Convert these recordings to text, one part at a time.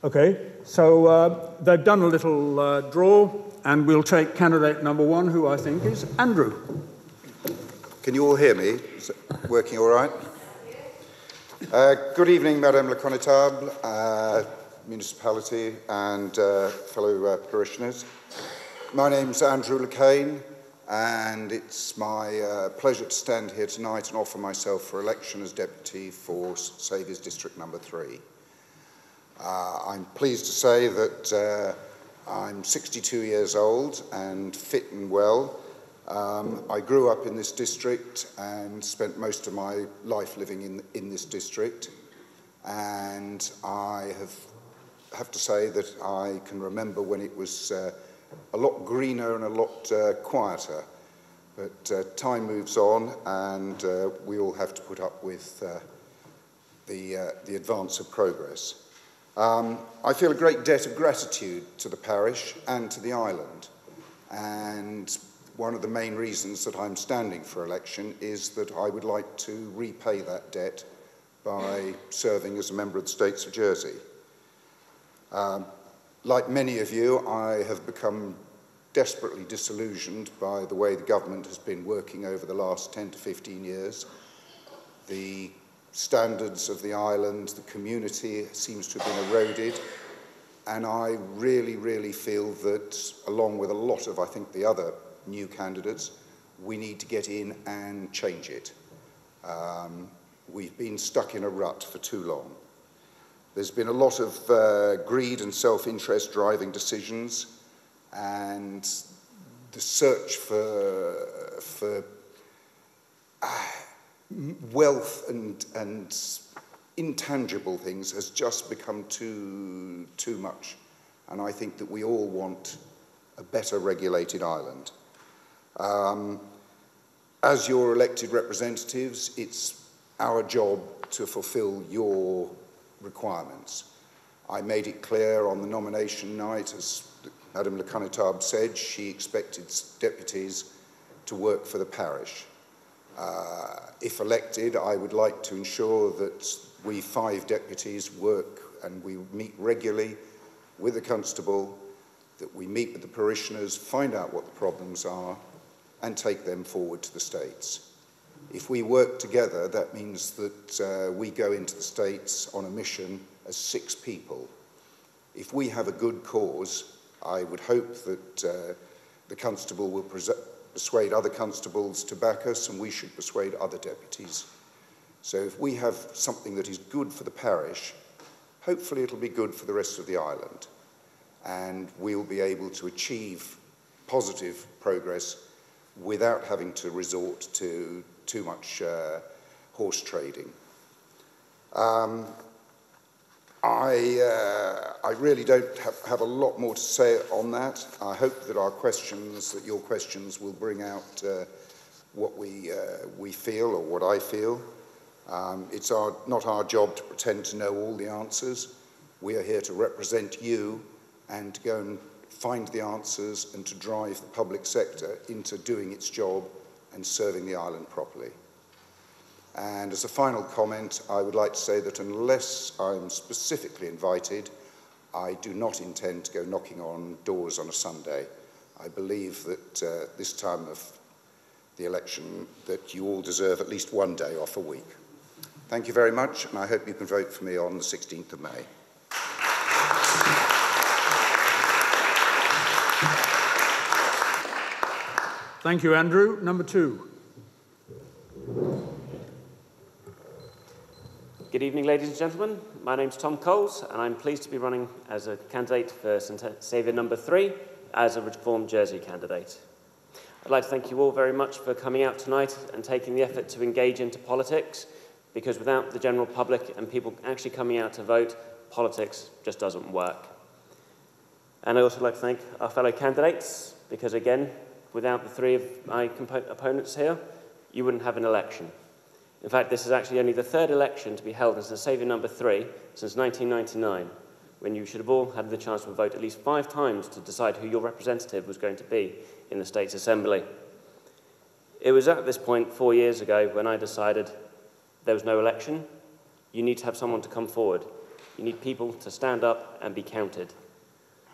Okay, so they've done a little draw, and we'll take candidate number 1, who I think is Andrew. Can you all hear me? Is it working all right? Good evening, Madame la Connétable, municipality, and fellow parishioners. My name's Andrew Lacane, and it's my pleasure to stand here tonight and offer myself for election as deputy for Saviour's District Number 3. I'm pleased to say that I'm 62 years old and fit and well. I grew up in this district and spent most of my life living in this district, and I have to say that I can remember when it was a lot greener and a lot quieter, but time moves on, and we all have to put up with the advance of progress. I feel a great debt of gratitude to the parish and to the island, and one of the main reasons that I'm standing for election is that I would like to repay that debt by serving as a member of the States of Jersey. Like many of you, I have become desperately disillusioned by the way the government has been working over the last 10 to 15 years. The standards of the island, the community seems to have been eroded, and I really feel that, along with a lot of, I think, the other new candidates, we need to get in and change it. We've been stuck in a rut for too long. There's been a lot of greed and self-interest driving decisions, and the search for wealth and intangible things has just become too much. And I think that we all want a better regulated island. As your elected representatives, it's our job to fulfill your requirements. I made it clear on the nomination night, as Madame la Connétable said, she expected deputies to work for the parish. If elected, I would like to ensure that we 5 deputies work and we meet regularly with the constable, that we meet with the parishioners, find out what the problems are, and take them forward to the States. If we work together, that means that we go into the States on a mission as 6 people. If we have a good cause, I would hope that the constable will persuade other constables to back us, and we should persuade other deputies. So if we have something that is good for the parish, hopefully it'll be good for the rest of the island, and we'll be able to achieve positive progress without having to resort to too much horse trading. I really don't have a lot more to say on that. I hope that your questions will bring out what we feel, or what I feel. It's not our job to pretend to know all the answers. We are here to represent you and to go and find the answers and to drive the public sector into doing its job and serving the island properly. And as a final comment, I would like to say that unless I'm specifically invited, I do not intend to go knocking on doors on a Sunday. I believe that this time of the election that you all deserve at least one day off a week. Thank you very much, and I hope you can vote for me on the 16th of May. Thank you, Andrew. Number 2. Good evening, ladies and gentlemen. My name's Tom Coles, and I'm pleased to be running as a candidate for Saviour No. 3 as a Reform Jersey candidate. I'd like to thank you all very much for coming out tonight and taking the effort to engage into politics, because without the general public and people actually coming out to vote, politics just doesn't work. And I also like to thank our fellow candidates, because again, without the 3 of my opponents here, you wouldn't have an election. In fact, this is actually only the 3rd election to be held as a Saviour No. 3 since 1999, when you should have all had the chance to vote at least 5 times to decide who your representative was going to be in the States Assembly. It was at this point 4 years ago when I decided there was no election. You need to have someone to come forward. You need people to stand up and be counted.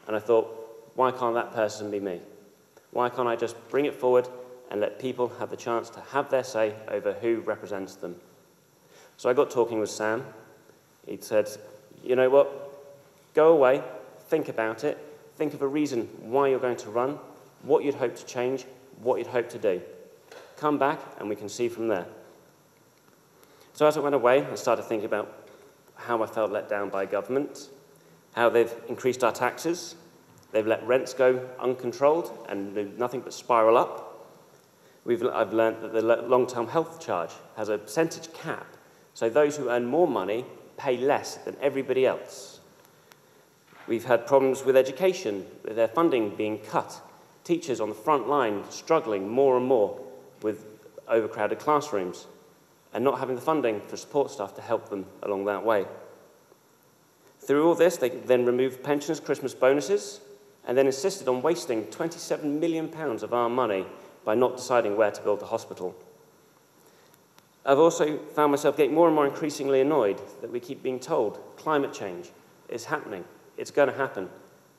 And I thought, why can't that person be me? Why can't I just bring it forward and let people have the chance to have their say over who represents them? So I got talking with Sam. He said, you know what, go away, think about it, think of a reason why you're going to run, what you'd hope to change, what you'd hope to do. Come back and we can see from there. So as I went away, I started thinking about how I felt let down by government, how they've increased our taxes, they've let rents go uncontrolled and do nothing but spiral up. I've learned that the long-term health charge has a percentage cap, so those who earn more money pay less than everybody else. We've had problems with education, with their funding being cut, teachers on the front line struggling more and more with overcrowded classrooms, and not having the funding for support staff to help them along that way. Through all this, they then removed pensioners' Christmas bonuses, and then insisted on wasting £27 million of our money by not deciding where to build a hospital. I've also found myself getting more and more increasingly annoyed that we keep being told climate change is happening, it's going to happen,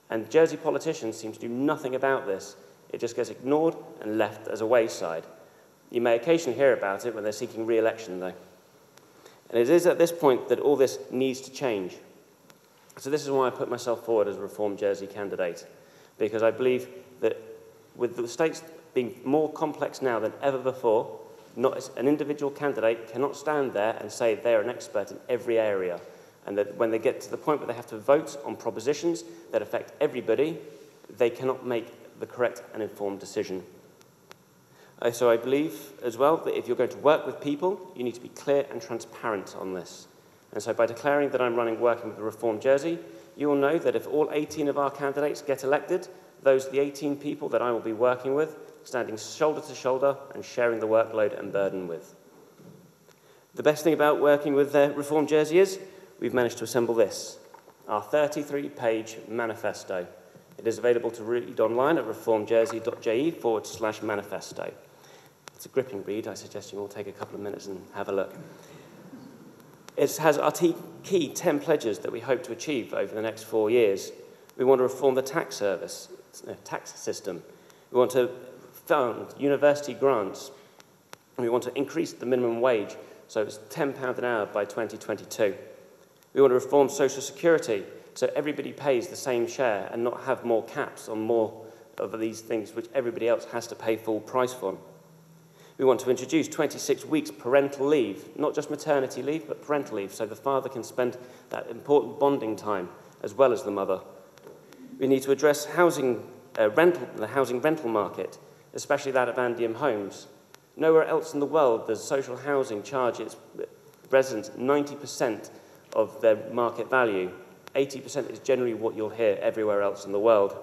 and Jersey politicians seem to do nothing about this. It just gets ignored and left as a wayside. You may occasionally hear about it when they're seeking re-election, though. And it is at this point that all this needs to change. So this is why I put myself forward as a Reform Jersey candidate, because I believe that with the states being more complex now than ever before, an individual candidate cannot stand there and say they're an expert in every area, and that when they get to the point where they have to vote on propositions that affect everybody, they cannot make the correct and informed decision. So I believe as well that if you're going to work with people, you need to be clear and transparent on this. And so by declaring that I'm working with the Reform Jersey, you will know that if all 18 of our candidates get elected, those are the 18 people that I will be working with, standing shoulder to shoulder and sharing the workload and burden with. The best thing about working with Reform Jersey is we've managed to assemble this, our 33-page manifesto. It is available to read online at reformjersey.je/manifesto. It's a gripping read. I suggest you all take a couple of minutes and have a look. It has our key 10 pledges that we hope to achieve over the next 4 years. We want to reform the tax system. We want to fund university grants. And we want to increase the minimum wage, so it's £10 an hour by 2022. We want to reform social security, so everybody pays the same share and not have more caps on more of these things which everybody else has to pay full price for. We want to introduce 26 weeks parental leave, not just maternity leave, but parental leave, so the father can spend that important bonding time as well as the mother. We need to address the housing rental market, especially that of Andium homes. Nowhere else in the world does social housing charge its residents 90% of their market value. 80% is generally what you'll hear everywhere else in the world.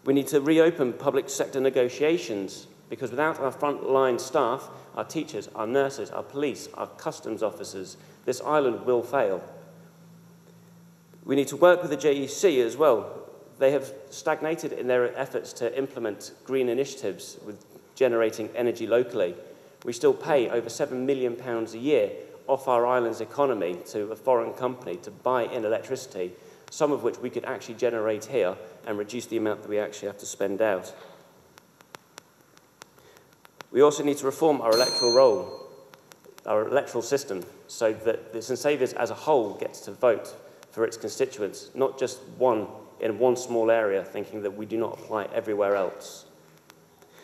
We need to reopen public sector negotiations, because without our frontline staff, our teachers, our nurses, our police, our customs officers, this island will fail. We need to work with the JEC as well. They have stagnated in their efforts to implement green initiatives with generating energy locally. We still pay over £7 million a year off our island's economy to a foreign company to buy in electricity, some of which we could actually generate here and reduce the amount that we actually have to spend out. We also need to reform our electoral system, so that the St Saviour's as a whole gets to vote for its constituents, not just one in one small area, thinking that we do not apply everywhere else.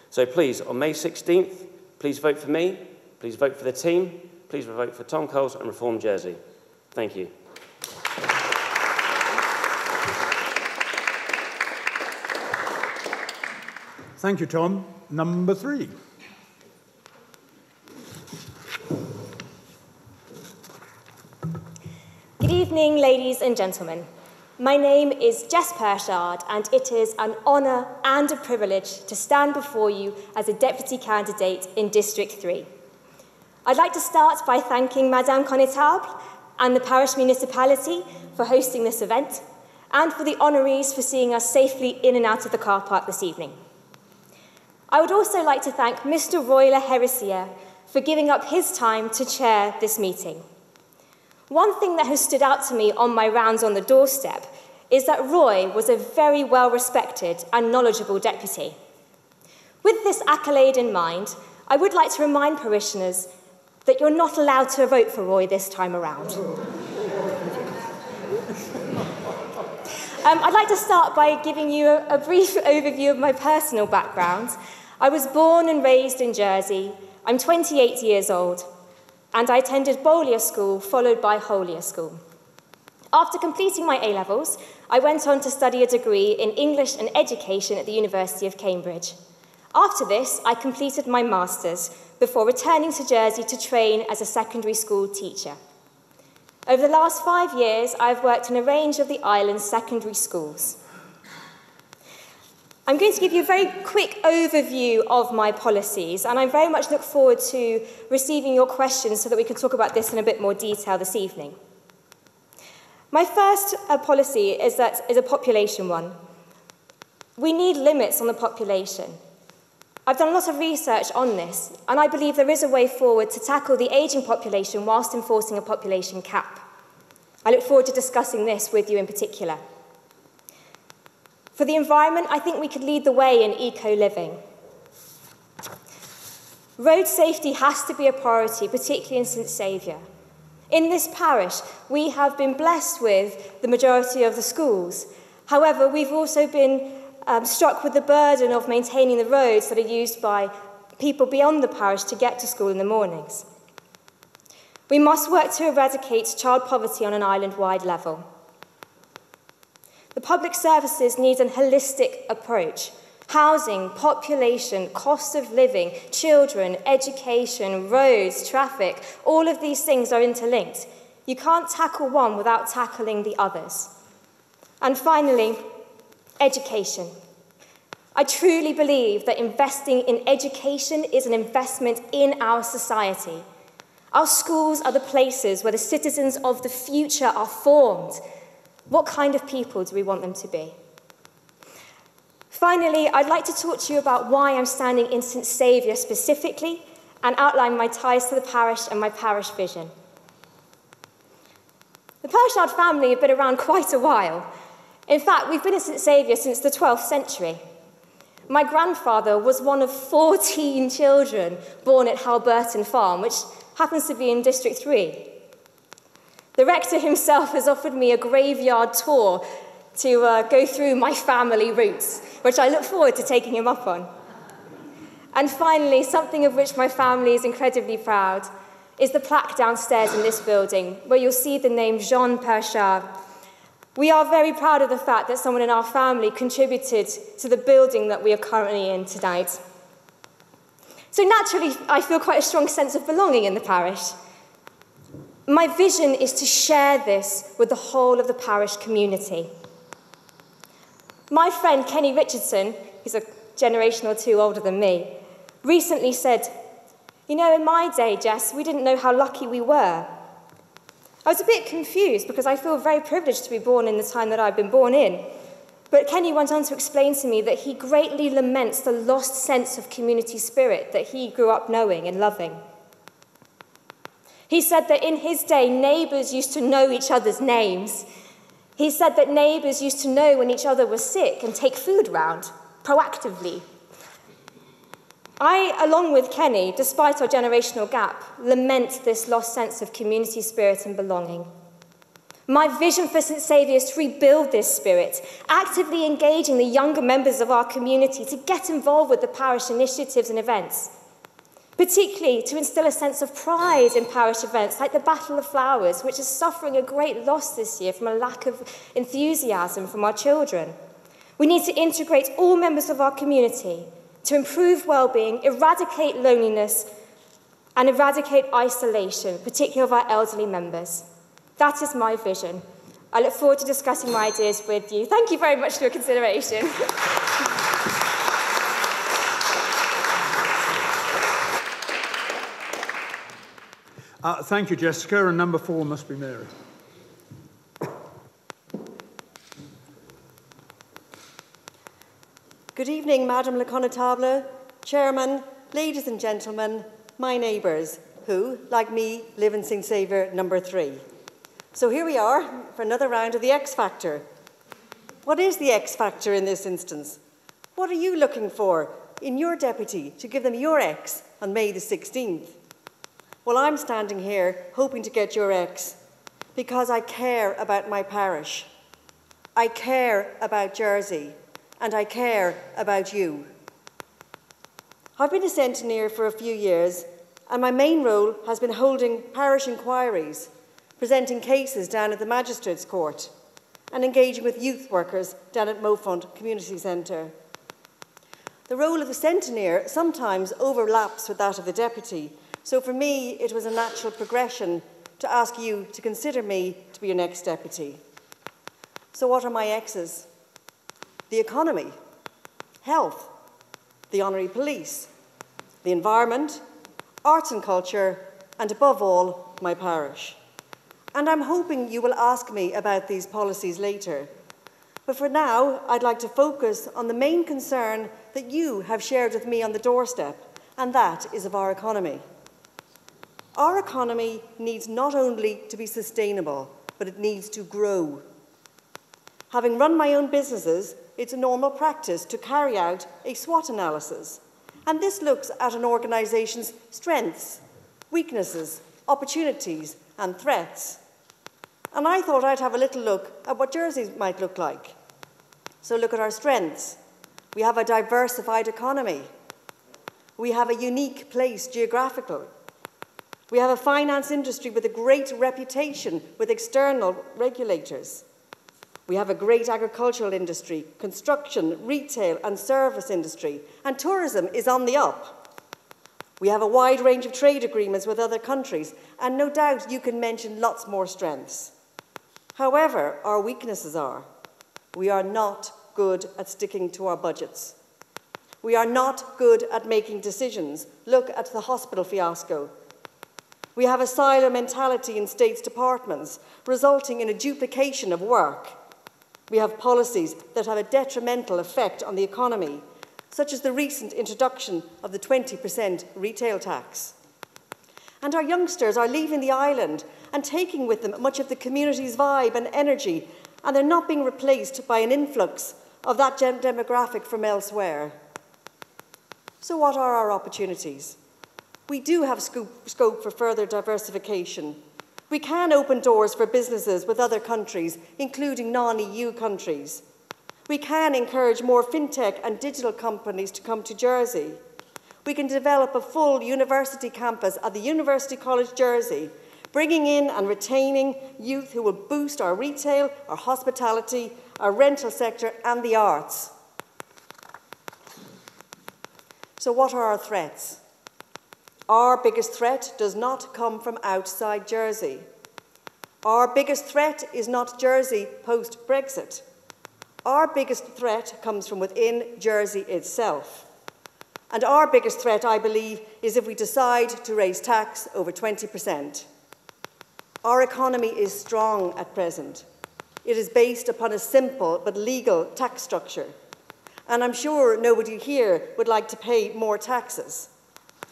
So please, on May 16th, please vote for me, please vote for the team, please vote for Tom Coles and Reform Jersey. Thank you. Thank you, Tom. Number 3. Good evening, ladies and gentlemen. My name is Jess Pershard, and it is an honour and a privilege to stand before you as a deputy candidate in District 3. I'd like to start by thanking Madame Connétable and the parish municipality for hosting this event, and for the honorees for seeing us safely in and out of the car park this evening. I would also like to thank Mr. Royler Heresier for giving up his time to chair this meeting. One thing that has stood out to me on my rounds on the doorstep is that Roy was a very well-respected and knowledgeable deputy. With this accolade in mind, I would like to remind parishioners that you're not allowed to vote for Roy this time around. I'd like to start by giving you a brief overview of my personal background. I was born and raised in Jersey. I'm 28 years old, and I attended Bowlier School, followed by Holier School. After completing my A-levels, I went on to study a degree in English and Education at the University of Cambridge. After this, I completed my master's before returning to Jersey to train as a secondary school teacher. Over the last 5 years, I've worked in a range of the island's secondary schools. I'm going to give you a very quick overview of my policies, and I very much look forward to receiving your questions so that we can talk about this in a bit more detail this evening. My first policy is a population one. We need limits on the population. I've done a lot of research on this, and I believe there is a way forward to tackle the ageing population whilst enforcing a population cap. I look forward to discussing this with you in particular. For the environment, I think we could lead the way in eco-living. Road safety has to be a priority, particularly in St Saviour. In this parish, we have been blessed with the majority of the schools. However, we've also been struck with the burden of maintaining the roads that are used by people beyond the parish to get to school in the mornings. We must work to eradicate child poverty on an island-wide level. The public services need a holistic approach. Housing, population, cost of living, children, education, roads, traffic, all of these things are interlinked. You can't tackle one without tackling the others. And finally, education. I truly believe that investing in education is an investment in our society. Our schools are the places where the citizens of the future are formed. What kind of people do we want them to be? Finally, I'd like to talk to you about why I'm standing in St Saviour specifically and outline my ties to the parish and my parish vision. The Parish family have been around quite a while. In fact, we've been in St Saviour since the 12th century. My grandfather was one of 14 children born at Halberton Farm, which happens to be in District 3. The rector himself has offered me a graveyard tour to go through my family roots, which I look forward to taking him up on. And finally, something of which my family is incredibly proud is the plaque downstairs in this building, where you'll see the name Jean Perchard. We are very proud of the fact that someone in our family contributed to the building that we are currently in tonight. So naturally, I feel quite a strong sense of belonging in the parish. My vision is to share this with the whole of the parish community. My friend Kenny Richardson, who's a generation or two older than me, recently said, "You know, in my day, Jess, we didn't know how lucky we were." I was a bit confused because I feel very privileged to be born in the time that I've been born in. But Kenny went on to explain to me that he greatly laments the lost sense of community spirit that he grew up knowing and loving. He said that in his day, neighbours used to know each other's names. He said that neighbours used to know when each other was sick and take food round, proactively. I, along with Kenny, despite our generational gap, lament this lost sense of community spirit and belonging. My vision for St Saviour is to rebuild this spirit, actively engaging the younger members of our community to get involved with the parish initiatives and events, particularly to instill a sense of pride in parish events like the Battle of Flowers, which is suffering a great loss this year from a lack of enthusiasm from our children. We need to integrate all members of our community to improve well-being, eradicate loneliness, and eradicate isolation, particularly of our elderly members. That is my vision. I look forward to discussing my ideas with you. Thank you very much for your consideration. Thank you, Jessica, and number 4 must be Mary. Good evening, Madame le Connétable, Chairman, ladies and gentlemen, my neighbours, who, like me, live in St Saviour No. 3. So here we are for another round of the X Factor. What is the X Factor in this instance? What are you looking for in your deputy to give them your X on May the 16th? Well, I'm standing here hoping to get your X because I care about my parish. I care about Jersey, and I care about you. I've been a centeneer for a few years, and my main role has been holding parish inquiries, presenting cases down at the Magistrates' Court, and engaging with youth workers down at Mofont Community Centre. The role of the centeneer sometimes overlaps with that of the deputy, so for me it was a natural progression to ask you to consider me to be your next deputy. So what are my X's? The economy, health, the honorary police, the environment, arts and culture, and above all, my parish. And I'm hoping you will ask me about these policies later. But for now, I'd like to focus on the main concern that you have shared with me on the doorstep, and that is of our economy. Our economy needs not only to be sustainable, but it needs to grow. Having run my own businesses, it's a normal practice to carry out a SWOT analysis. And this looks at an organisation's strengths, weaknesses, opportunities, and threats. And I thought I'd have a little look at what Jersey might look like. So look at our strengths. We have a diversified economy. We have a unique place geographically. We have a finance industry with a great reputation with external regulators. We have a great agricultural industry, construction, retail and service industry, and tourism is on the up. We have a wide range of trade agreements with other countries, and no doubt you can mention lots more strengths. However, our weaknesses are, we are not good at sticking to our budgets. We are not good at making decisions. Look at the hospital fiasco. We have a silo mentality in states' departments, resulting in a duplication of work. We have policies that have a detrimental effect on the economy, such as the recent introduction of the 20% retail tax. And our youngsters are leaving the island and taking with them much of the community's vibe and energy, and they're not being replaced by an influx of that demographic from elsewhere. So what are our opportunities? We do have scope for further diversification. We can open doors for businesses with other countries, including non-EU countries. We can encourage more fintech and digital companies to come to Jersey. We can develop a full university campus at the University College Jersey, bringing in and retaining youth who will boost our retail, our hospitality, our rental sector and the arts. So what are our threats? Our biggest threat does not come from outside Jersey. Our biggest threat is not Jersey post-Brexit. Our biggest threat comes from within Jersey itself. And our biggest threat, I believe, is if we decide to raise tax over 20%. Our economy is strong at present. It is based upon a simple but legal tax structure. And I'm sure nobody here would like to pay more taxes.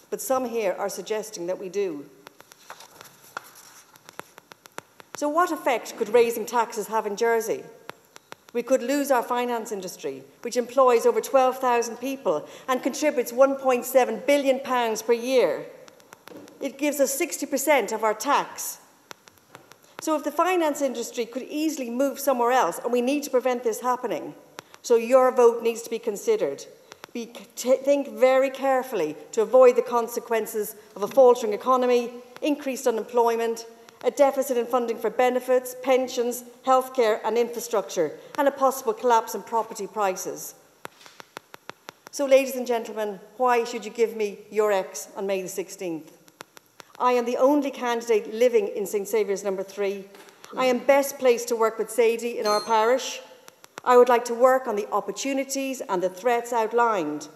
But some here are suggesting that we do. So what effect could raising taxes have in Jersey? We could lose our finance industry, which employs over 12,000 people and contributes £1.7 billion per year. It gives us 60% of our tax. So if the finance industry could easily move somewhere else, and we need to prevent this happening, so your vote needs to be considered. Think very carefully to avoid the consequences of a faltering economy, increased unemployment, a deficit in funding for benefits, pensions, healthcare and infrastructure, and a possible collapse in property prices. So, ladies and gentlemen, why should you give me your X on May the 16th? I am the only candidate living in St Saviour's No. 3. I am best placed to work with Sadie in our parish. I would like to work on the opportunities and the threats outlined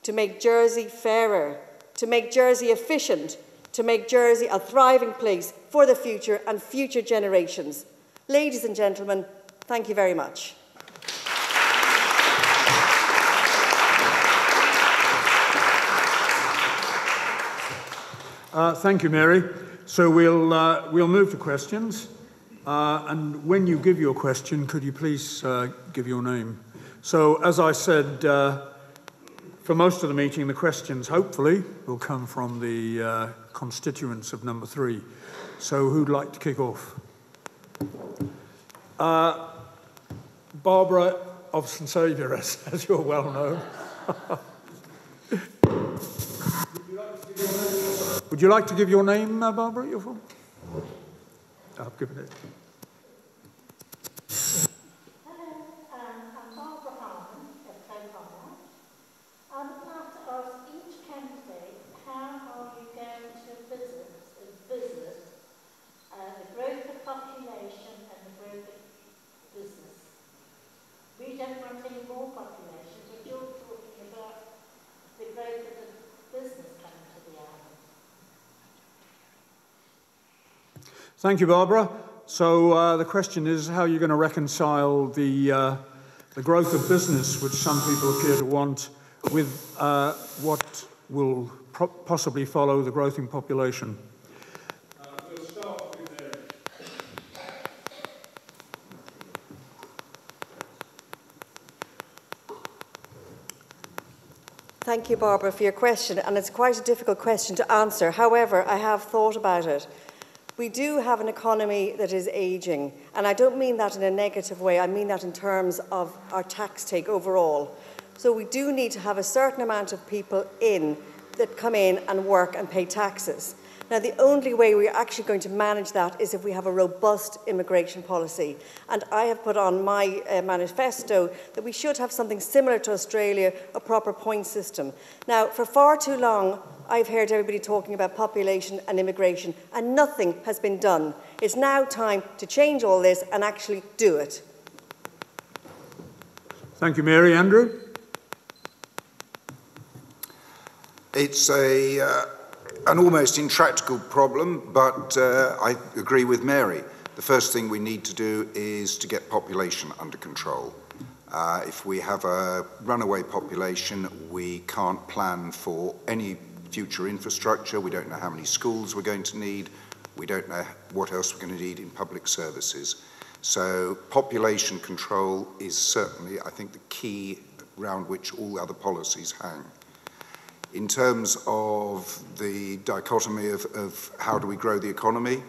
to make Jersey fairer, to make Jersey efficient, to make Jersey a thriving place for the future and future generations. Ladies and gentlemen, thank you very much. Thank you, Mary. So we'll move to questions. And when you give your question, could you please give your name? So, as I said, for most of the meeting, the questions, hopefully, will come from the constituents of number 3. So, who'd like to kick off? Barbara of St Saviour, as you're well known. Would you like to give your name, Barbara? You're from? I've given it. Hello, I'm Barbara Harman of Clonmara. I would like to ask each candidate, how are you going to visit the growth of population and the growth of business? We don't want any more population, but you're talking about the growth of the business coming to the island. Thank you, Barbara. So the question is how you're going to reconcile the growth of business, which some people appear to want, with what will possibly follow the growth in population. We'll start with Mary. Thank you, Barbara, for your question, and it's quite a difficult question to answer. However, I have thought about it. We do have an economy that is ageing, and I don't mean that in a negative way. I mean that in terms of our tax take overall. So we do need to have a certain amount of people that come in and work and pay taxes. Now, the only way we're actually going to manage that is if we have a robust immigration policy. And I have put on my manifesto that we should have something similar to Australia, a proper point system. Now, for far too long, I've heard everybody talking about population and immigration, and nothing has been done. It's now time to change all this and actually do it. Thank you, Mary. Andrew? It's an almost intractable problem, but I agree with Mary. The first thing we need to do is to get population under control. If we have a runaway population, we can't plan for any future infrastructure. We don't know how many schools we're going to need. We don't know what else we're going to need in public services. So population control is certainly, I think, the key around which all other policies hang. In terms of the dichotomy of how do we grow the economy,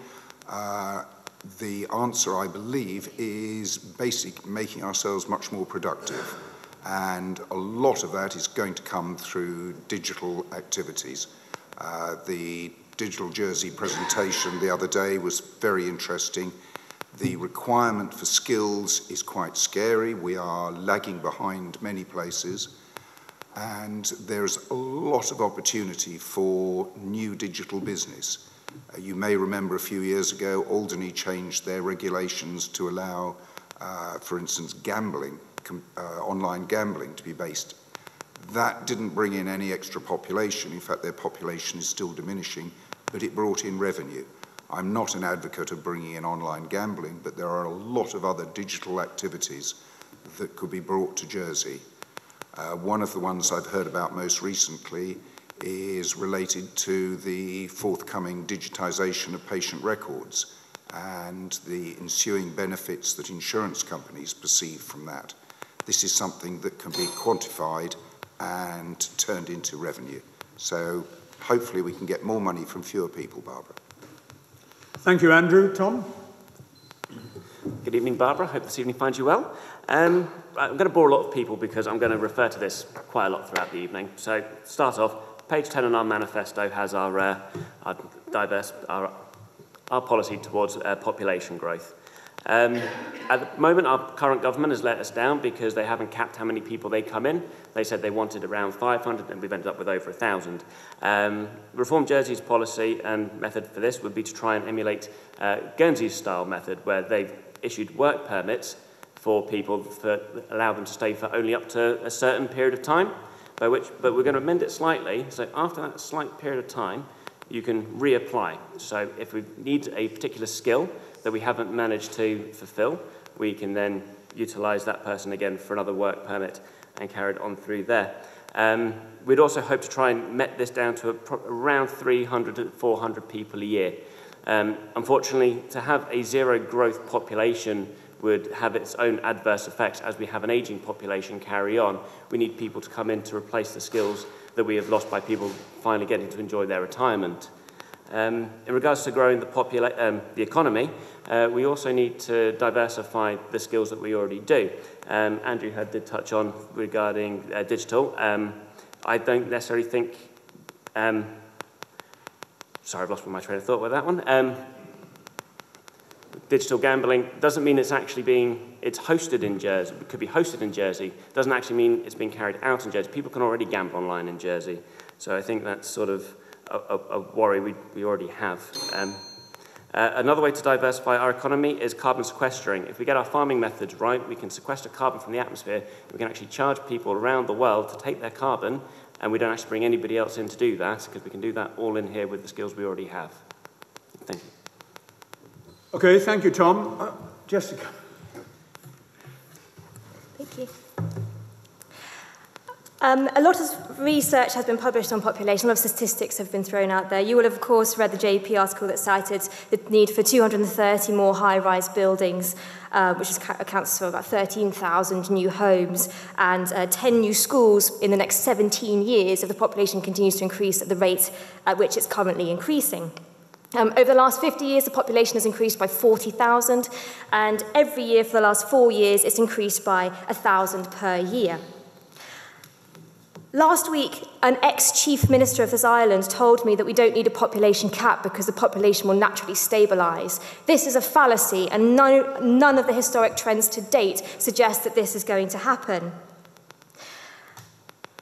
the answer, I believe, is basically making ourselves much more productive. And a lot of that is going to come through digital activities. The Digital Jersey presentation the other day was very interesting. The requirement for skills is quite scary. We are lagging behind many places. And there's a lot of opportunity for new digital business. You may remember a few years ago, Alderney changed their regulations to allow, for instance, gambling, online gambling to be based. That didn't bring in any extra population. In fact, their population is still diminishing, but it brought in revenue. I'm not an advocate of bringing in online gambling, but there are a lot of other digital activities that could be brought to Jersey. One of the ones I've heard about most recently is related to the forthcoming digitisation of patient records and the ensuing benefits that insurance companies perceive from that. This is something that can be quantified and turned into revenue. So hopefully we can get more money from fewer people, Barbara. Thank you, Andrew. Tom? Good evening, Barbara. Hope this evening finds you well. I'm going to bore a lot of people because I'm going to refer to this quite a lot throughout the evening. So, start off, page 10 on our manifesto has our policy towards population growth. At the moment, our current government has let us down because they haven't capped how many people they come in. They said they wanted around 500, and we've ended up with over 1,000. Reform Jersey's policy and method for this would be to try and emulate Guernsey's style method, where they've issued work permits for people that allow them to stay for only up to a certain period of time, but we're going to amend it slightly. So after that slight period of time, you can reapply. So if we need a particular skill that we haven't managed to fulfill, we can then utilise that person again for another work permit and carry it on through there. We'd also hope to try and met this down to around 300 to 400 people a year. Unfortunately, to have a zero growth population would have its own adverse effects as we have an aging population carry on. We need people to come in to replace the skills that we have lost by people finally getting to enjoy their retirement. In regards to growing the economy, we also need to diversify the skills that we already do. Andrew did touch on regarding digital. I don't necessarily think... sorry, I've lost my train of thought with that one. Digital gambling doesn't mean it's actually it's hosted in Jersey. It could be hosted in Jersey. Doesn't actually mean it's being carried out in Jersey. People can already gamble online in Jersey. So I think that's sort of a worry we already have. Another way to diversify our economy is carbon sequestering. If we get our farming methods right, we can sequester carbon from the atmosphere. We can actually charge people around the world to take their carbon, and we don't actually bring anybody else in to do that, because we can do that all in here with the skills we already have. Thank you. Okay, thank you, Tom. Jessica. Thank you. A lot of research has been published on population. A lot of statistics have been thrown out there. You will have, of course, read the JP article that cited the need for 230 more high-rise buildings, which accounts for about 13,000 new homes, and 10 new schools in the next 17 years if the population continues to increase at the rate at which it's currently increasing. Over the last 50 years, the population has increased by 40,000, and every year for the last 4 years, it's increased by 1,000 per year. Last week, an ex-chief minister of this island told me that we don't need a population cap because the population will naturally stabilise. This is a fallacy, and none of the historic trends to date suggest that this is going to happen.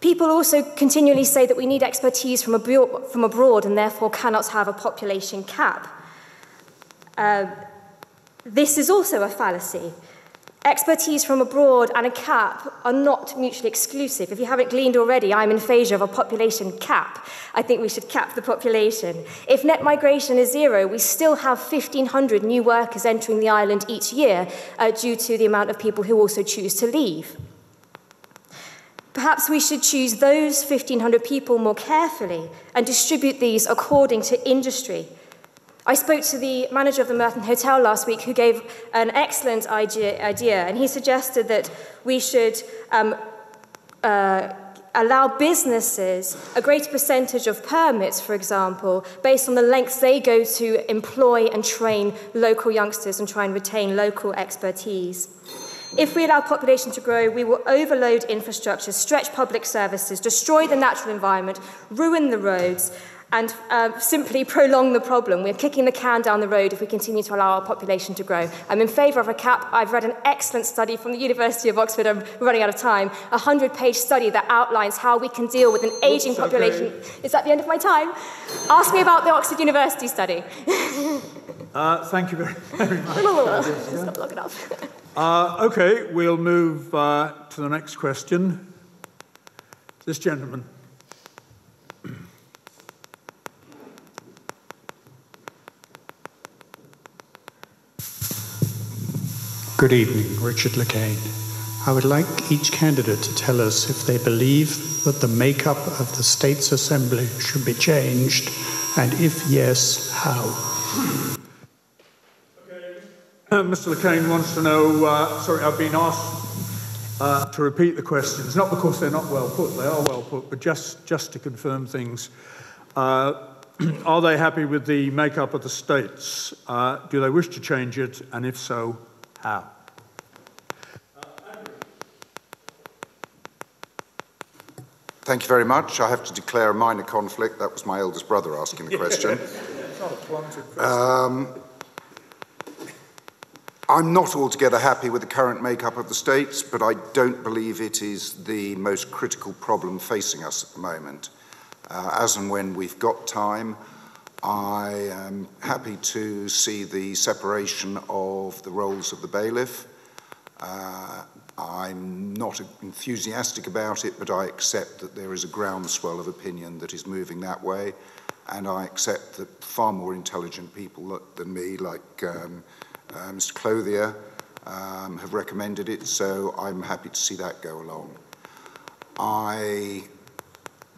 People also continually say that we need expertise from abroad and therefore cannot have a population cap. This is also a fallacy. Expertise from abroad and a cap are not mutually exclusive. If you haven't gleaned already, I'm in favour of a population cap. I think we should cap the population. If net migration is zero, we still have 1,500 new workers entering the island each year due to the amount of people who also choose to leave. Perhaps we should choose those 1,500 people more carefully and distribute these according to industry. I spoke to the manager of the Merton Hotel last week, who gave an excellent idea, and he suggested that we should allow businesses a greater percentage of permits, for example, based on the lengths they go to employ and train local youngsters and try and retain local expertise. If we allow population to grow, we will overload infrastructure, stretch public services, destroy the natural environment, ruin the roads, and simply prolong the problem. We're kicking the can down the road if we continue to allow our population to grow. I'm in favour of a cap. I've read an excellent study from the University of Oxford, I'm running out of time, a 100-page study that outlines how we can deal with an ageing population. Okay. Is that the end of my time? Ask me about the Oxford University study. Thank you very much. It's not long enough. Okay, we'll move to the next question. This gentleman. Good evening, Richard Lacane. I would like each candidate to tell us if they believe that the makeup of the State's Assembly should be changed, and if yes, how. Mr. Lacane wants to know, I've been asked to repeat the questions, not because they're not well put, they are well put, but just to confirm things. Are they happy with the makeup of the states? Do they wish to change it, and if so, how? Thank you very much. I have to declare a minor conflict. That was my eldest brother asking the question. It's not a planted question. I'm not altogether happy with the current makeup of the states, but I don't believe it is the most critical problem facing us at the moment. As and when we've got time, I am happy to see the separation of the roles of the bailiff. I'm not enthusiastic about it, but I accept that there is a groundswell of opinion that is moving that way, and I accept that far more intelligent people than me, like Mr. Clothier, have recommended it, so I'm happy to see that go along. I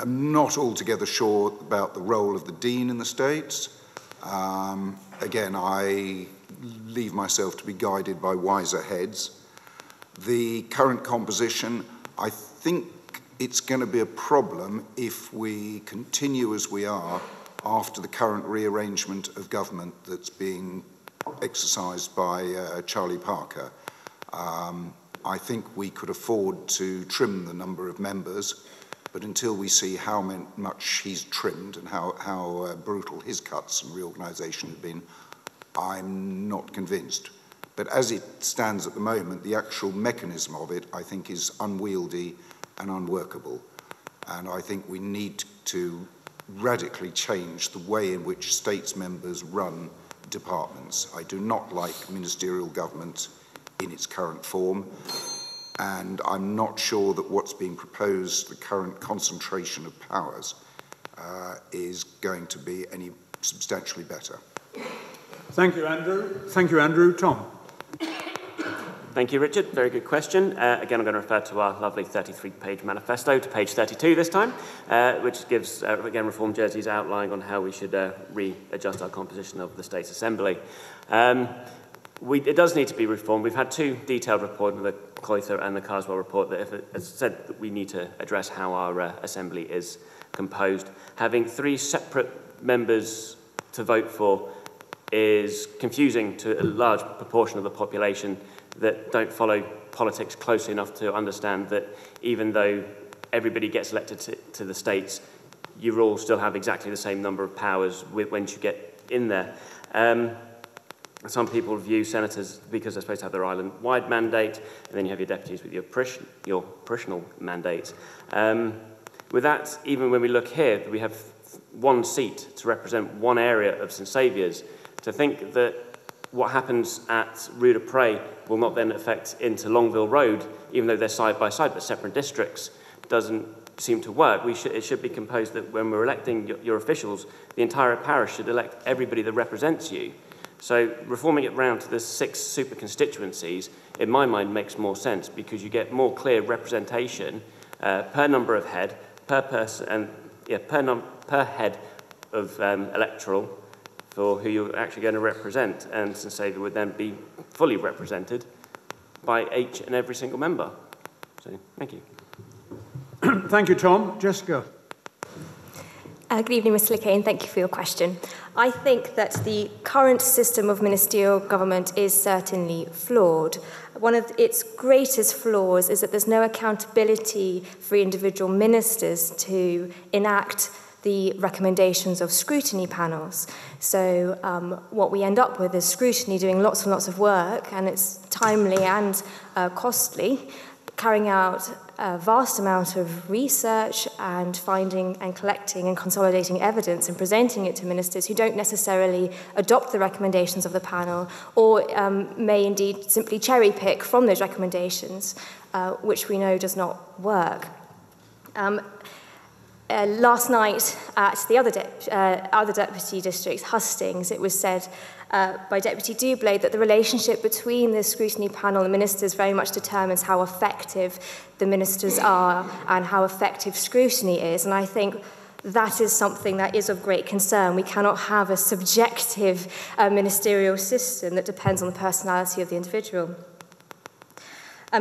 am not altogether sure about the role of the Dean in the States. Again, I leave myself to be guided by wiser heads. The current composition, I think it's going to be a problem if we continue as we are after the current rearrangement of government that's being exercised by Charlie Parker. I think we could afford to trim the number of members, but until we see how much he's trimmed and how brutal his cuts and reorganisation have been, I'm not convinced. But as it stands at the moment, the actual mechanism of it, I think, is unwieldy and unworkable. And I think we need to radically change the way in which states members run departments. I do not like ministerial government in its current form, and I'm not sure that what's being proposed, the current concentration of powers, is going to be any substantially better. Thank you, Andrew. Thank you, Andrew. Tom. Thank you, Richard. Very good question. Again, I'm going to refer to our lovely 33-page manifesto to page 32 this time, which gives, again, Reform Jersey's outline on how we should readjust our composition of the State Assembly. It does need to be reformed. We've had two detailed reports, the Coither and the Carswell report, that have said that we need to address how our Assembly is composed. Having three separate members to vote for is confusing to a large proportion of the population that don't follow politics closely enough to understand that even though everybody gets elected to the states, you all still have exactly the same number of powers once you get in there. Some people view senators, because they're supposed to have their island-wide mandate, and then you have your deputies with your parishional mandates. With that, even when we look here, we have one seat to represent one area of St Saviour's. To think that what happens at Rue de Pré will not then affect into Longville Road, even though they're side by side but separate districts, doesn't seem to work. It should be composed that when we're electing your officials, the entire parish should elect everybody that represents you. So reforming it round to the 6 super constituencies, in my mind, makes more sense because you get more clear representation per number of head, per person, and per head of electoral for who you're actually going to represent, and St Saviour would then be fully represented by each and every single member. So, thank you. Thank you, Tom. Jessica. Good evening, Mr. Lekain. Thank you for your question. I think that the current system of ministerial government is certainly flawed. One of its greatest flaws is that there's no accountability for individual ministers to enact the recommendations of scrutiny panels. So what we end up with is scrutiny doing lots and lots of work, and it's timely and costly, carrying out a vast amount of research and finding and collecting and consolidating evidence and presenting it to ministers who don't necessarily adopt the recommendations of the panel or may indeed simply cherry pick from those recommendations, which we know does not work. Last night at the other deputy districts, Hustings, it was said by Deputy Dublé that the relationship between the scrutiny panel and ministers very much determines how effective the ministers are and how effective scrutiny is. And I think that is something that is of great concern. We cannot have a subjective ministerial system that depends on the personality of the individual.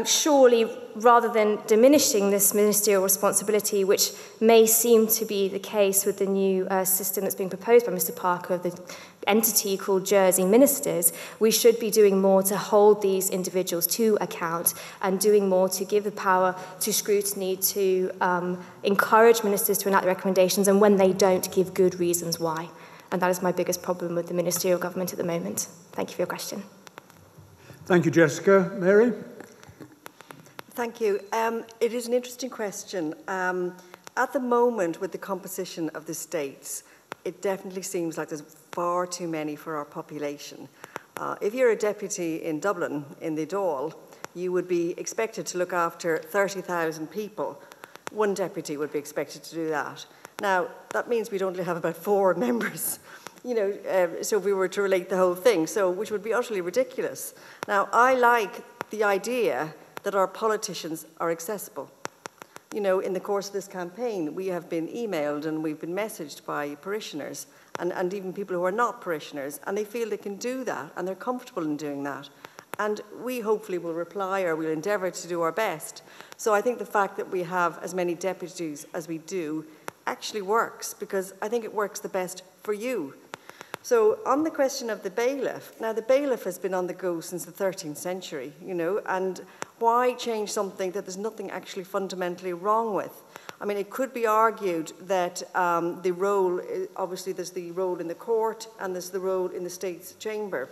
Surely, rather than diminishing this ministerial responsibility, which may seem to be the case with the new system that's being proposed by Mr. Parker of the entity called Jersey Ministers, we should be doing more to hold these individuals to account and doing more to give the power to scrutiny, to encourage ministers to enact recommendations, and when they don't, give good reasons why. And that is my biggest problem with the ministerial government at the moment. Thank you for your question. Thank you, Jessica. Mary? Thank you. It is an interesting question. At the moment, with the composition of the states, it definitely seems like there's far too many for our population. If you're a deputy in Dublin, in the Dáil, you would be expected to look after 30,000 people. One deputy would be expected to do that. Now, that means we'd only have about 4 members, so if we were to relate the whole thing, which would be utterly ridiculous. Now, I like the idea that our politicians are accessible. You know, in the course of this campaign, we have been emailed and we've been messaged by parishioners and even people who are not parishioners, and they feel they can do that and they're comfortable in doing that. And we hopefully will reply, or we'll endeavour to do our best. So I think the fact that we have as many deputies as we do actually works, because I think it works the best for you. So on the question of the bailiff, now the bailiff has been on the go since the 13th century, you know, and why change something that there's nothing actually fundamentally wrong with? I mean, it could be argued that the role, obviously there's the role in the court and there's the role in the State's Chamber.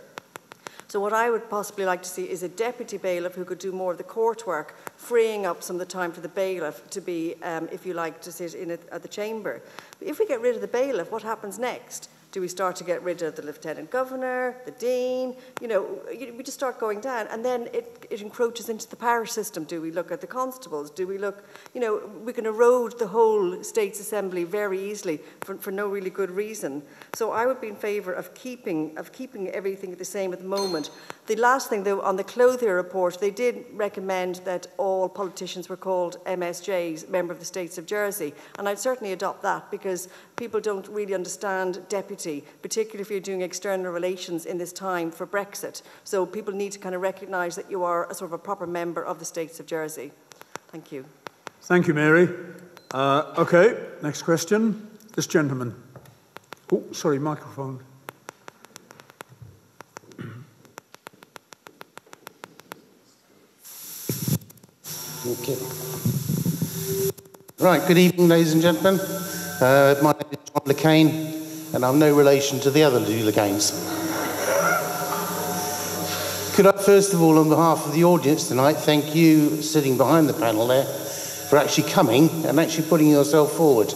So what I would possibly like to see is a deputy bailiff who could do more of the court work, freeing up some of the time for the bailiff to be, if you like, to sit in at the chamber. But if we get rid of the bailiff, what happens next? Do we start to get rid of the Lieutenant Governor, the Dean? You know, we just start going down, and then it encroaches into the parish system. Do we look at the constables? Do we look, you know, we can erode the whole State's Assembly very easily for no really good reason. So I would be in favour of keeping everything the same at the moment. The last thing, though, on the Clothier report, they did recommend that all politicians were called MSJs, Member of the States of Jersey, and I'd certainly adopt that, because people don't really understand deputy, particularly if you're doing external relations in this time for Brexit. So people need to kind of recognise that you are a sort of a proper member of the States of Jersey. Thank you. Thank you, Mary. Okay, next question. This gentleman. Oh, sorry, microphone. Okay. Right, good evening, ladies and gentlemen. My name is John LeCain, and I'm no relation to the other two LeCains. Could I, first of all, on behalf of the audience tonight, thank you, sitting behind the panel there, for actually coming and actually putting yourself forward.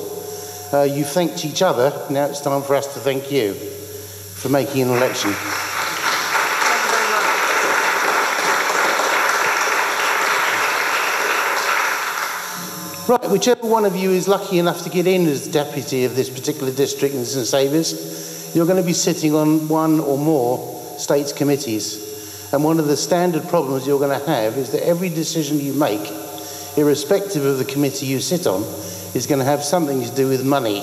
You thanked each other, now it's time for us to thank you for making an election. Right, whichever one of you is lucky enough to get in as deputy of this particular district in St Saviour's, you're going to be sitting on one or more states committees. And one of the standard problems you're going to have is that every decision you make, irrespective of the committee you sit on, is going to have something to do with money,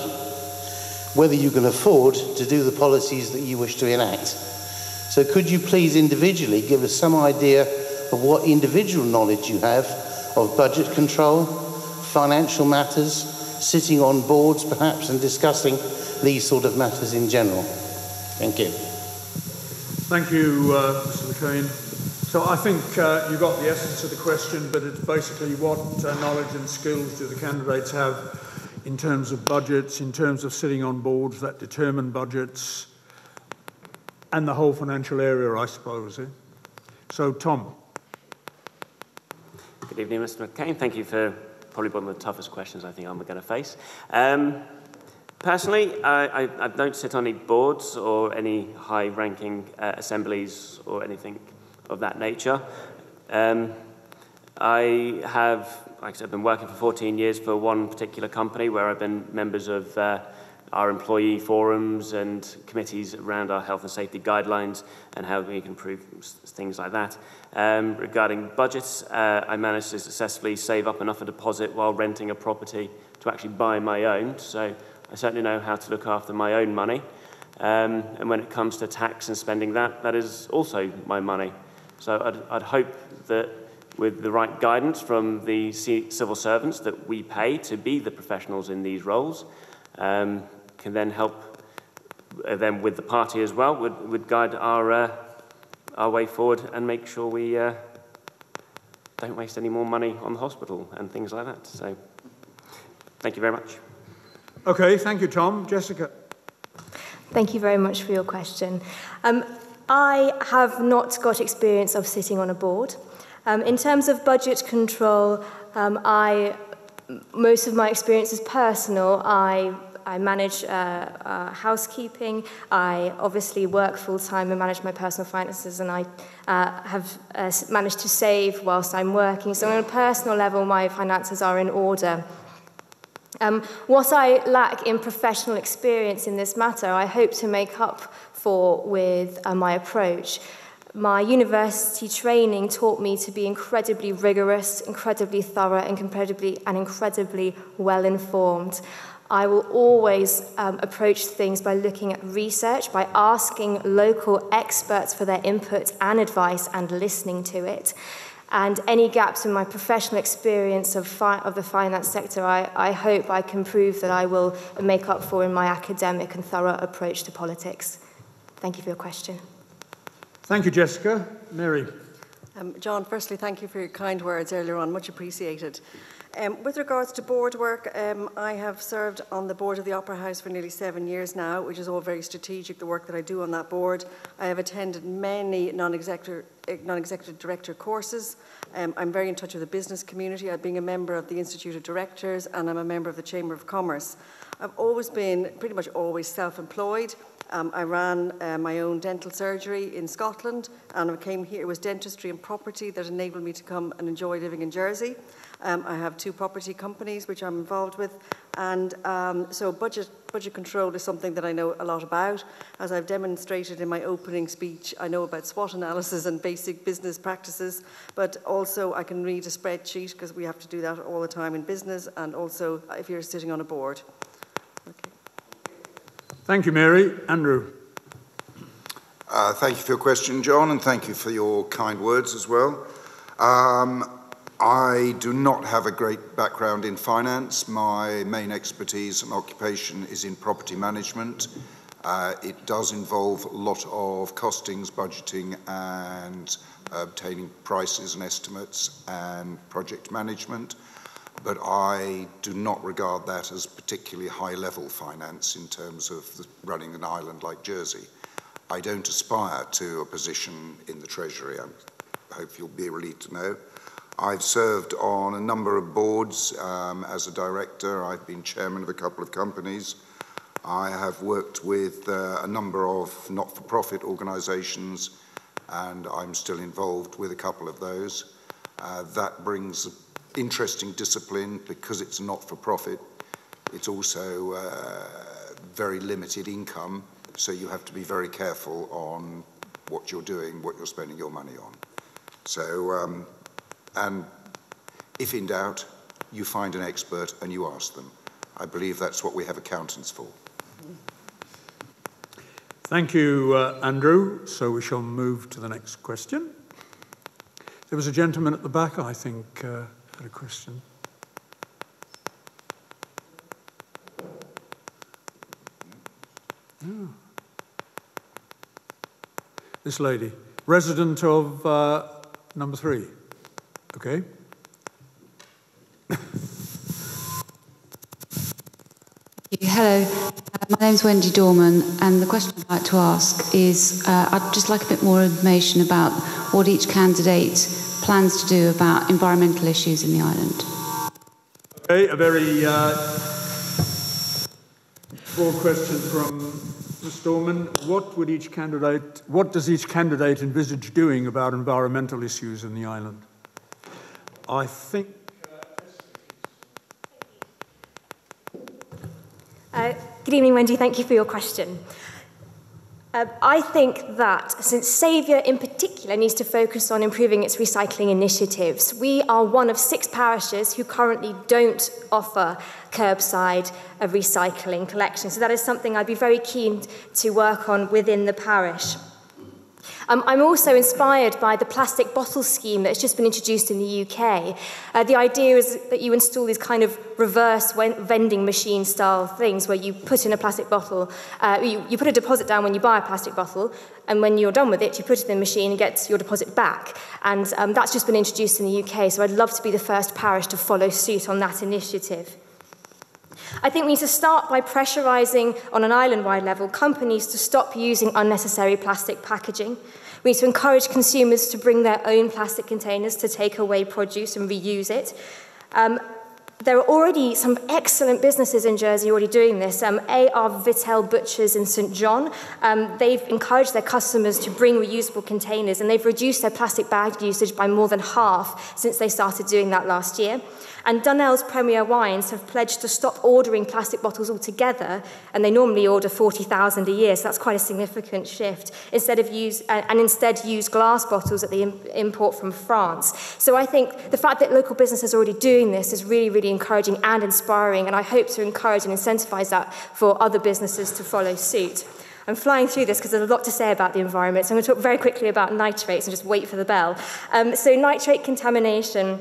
whether you can afford to do the policies that you wish to enact. So could you please individually give us some idea of what individual knowledge you have of budget control, financial matters, sitting on boards perhaps and discussing these sort of matters in general. Thank you. Thank you, Mr. LeCain. So I think you got the essence of the question, but it's basically what knowledge and skills do the candidates have in terms of budgets, in terms of sitting on boards that determine budgets, and the whole financial area, I suppose. So, Tom. Good evening, Mr. McCain. Thank you for probably one of the toughest questions I think I'm going to face. Personally, I don't sit on any boards or any high-ranking assemblies or anything of that nature. I have, like I said, been working for 14 years for one particular company where I've been members of our employee forums and committees around our health and safety guidelines and how we can improve things like that. Regarding budgets, I managed to successfully save up enough a deposit while renting a property to actually buy my own, so I certainly know how to look after my own money. And when it comes to tax and spending that is also my money. So I'd hope that with the right guidance from the civil servants that we pay to be the professionals in these roles, can then help them with the party as well, would guide our way forward and make sure we don't waste any more money on the hospital and things like that. So thank you very much. Okay, thank you, Tom. Jessica. Thank you very much for your question. I have not got experience of sitting on a board. In terms of budget control, most of my experience is personal. I manage housekeeping. I obviously work full-time and manage my personal finances, and I have managed to save whilst I'm working. So on a personal level, my finances are in order. What I lack in professional experience in this matter, I hope to make up for with my approach. My university training taught me to be incredibly rigorous, incredibly thorough, and incredibly well-informed. I will always approach things by looking at research, by asking local experts for their input and advice and listening to it. And any gaps in my professional experience of the finance sector, I hope I can prove that I will make up for in my academic and thorough approach to politics. Thank you for your question. Thank you, Jessica. Mary. John, firstly, thank you for your kind words earlier on, much appreciated. With regards to board work, I have served on the board of the Opera House for nearly 7 years now, which is all very strategic, the work that I do on that board. I have attended many non-executive director courses. I'm very in touch with the business community. I've been a member of the Institute of Directors, and I'm a member of the Chamber of Commerce. I've always been, pretty much always, self-employed. I ran my own dental surgery in Scotland, and I came here. It was dentistry and property that enabled me to come and enjoy living in Jersey. I have 2 property companies which I'm involved with, and so budget control is something that I know a lot about. As I've demonstrated in my opening speech, I know about SWOT analysis and basic business practices, but also I can read a spreadsheet, because we have to do that all the time in business, and also if you're sitting on a board. Okay. Thank you, Mary. Andrew. Thank you for your question, John, and thank you for your kind words as well. I do not have a great background in finance. My main expertise and occupation is in property management. It does involve a lot of costings, budgeting, and obtaining prices and estimates and project management. But I do not regard that as particularly high-level finance in terms of running an island like Jersey. I don't aspire to a position in the Treasury. I hope you'll be relieved to know. I've served on a number of boards as a director. I've been chairman of a couple of companies. I have worked with a number of not-for-profit organisations, and I'm still involved with a couple of those. That brings interesting discipline because it's not-for-profit. It's also very limited income, so you have to be very careful on what you're doing, what you're spending your money on. So, and if in doubt, you find an expert and you ask them. I believe that's what we have accountants for. Thank you, Andrew. So we shall move to the next question. There was a gentleman at the back, I think, had a question. Oh. This lady, resident of number 3. Okay. Hello, my name's Wendy Dorman, and the question I'd like to ask is, I'd just like a bit more information about what each candidate plans to do about environmental issues in the island. Okay, a very broad question from Ms. Dorman. What does each candidate envisage doing about environmental issues in the island? I think... Good evening, Wendy. Thank you for your question. I think that since Saviour in particular needs to focus on improving its recycling initiatives, we are one of 6 parishes who currently don't offer curbside recycling collection. So that is something I'd be very keen to work on within the parish. I'm also inspired by the plastic bottle scheme that's just been introduced in the UK. The idea is that you install these kind of reverse vending machine style things where you put in a plastic bottle, you put a deposit down when you buy a plastic bottle, and when you're done with it, you put it in the machine and get your deposit back. And that's just been introduced in the UK, so I'd love to be the first parish to follow suit on that initiative. I think we need to start by pressurising, on an island-wide level, companies to stop using unnecessary plastic packaging. We need to encourage consumers to bring their own plastic containers to take away produce and reuse it. There are already some excellent businesses in Jersey already doing this. A.R. Vittel Butchers in St. John, they've encouraged their customers to bring reusable containers, and they've reduced their plastic bag usage by more than half since they started doing that last year. And Dunel's Premier Wines have pledged to stop ordering plastic bottles altogether, and they normally order 40,000 a year, so that's quite a significant shift, instead use glass bottles that they import from France. So I think the fact that local businesses are already doing this is really, really encouraging and inspiring, and I hope to encourage and incentivise that for other businesses to follow suit. I'm flying through this because there's a lot to say about the environment, so I'm going to talk very quickly about nitrates and just wait for the bell. So nitrate contamination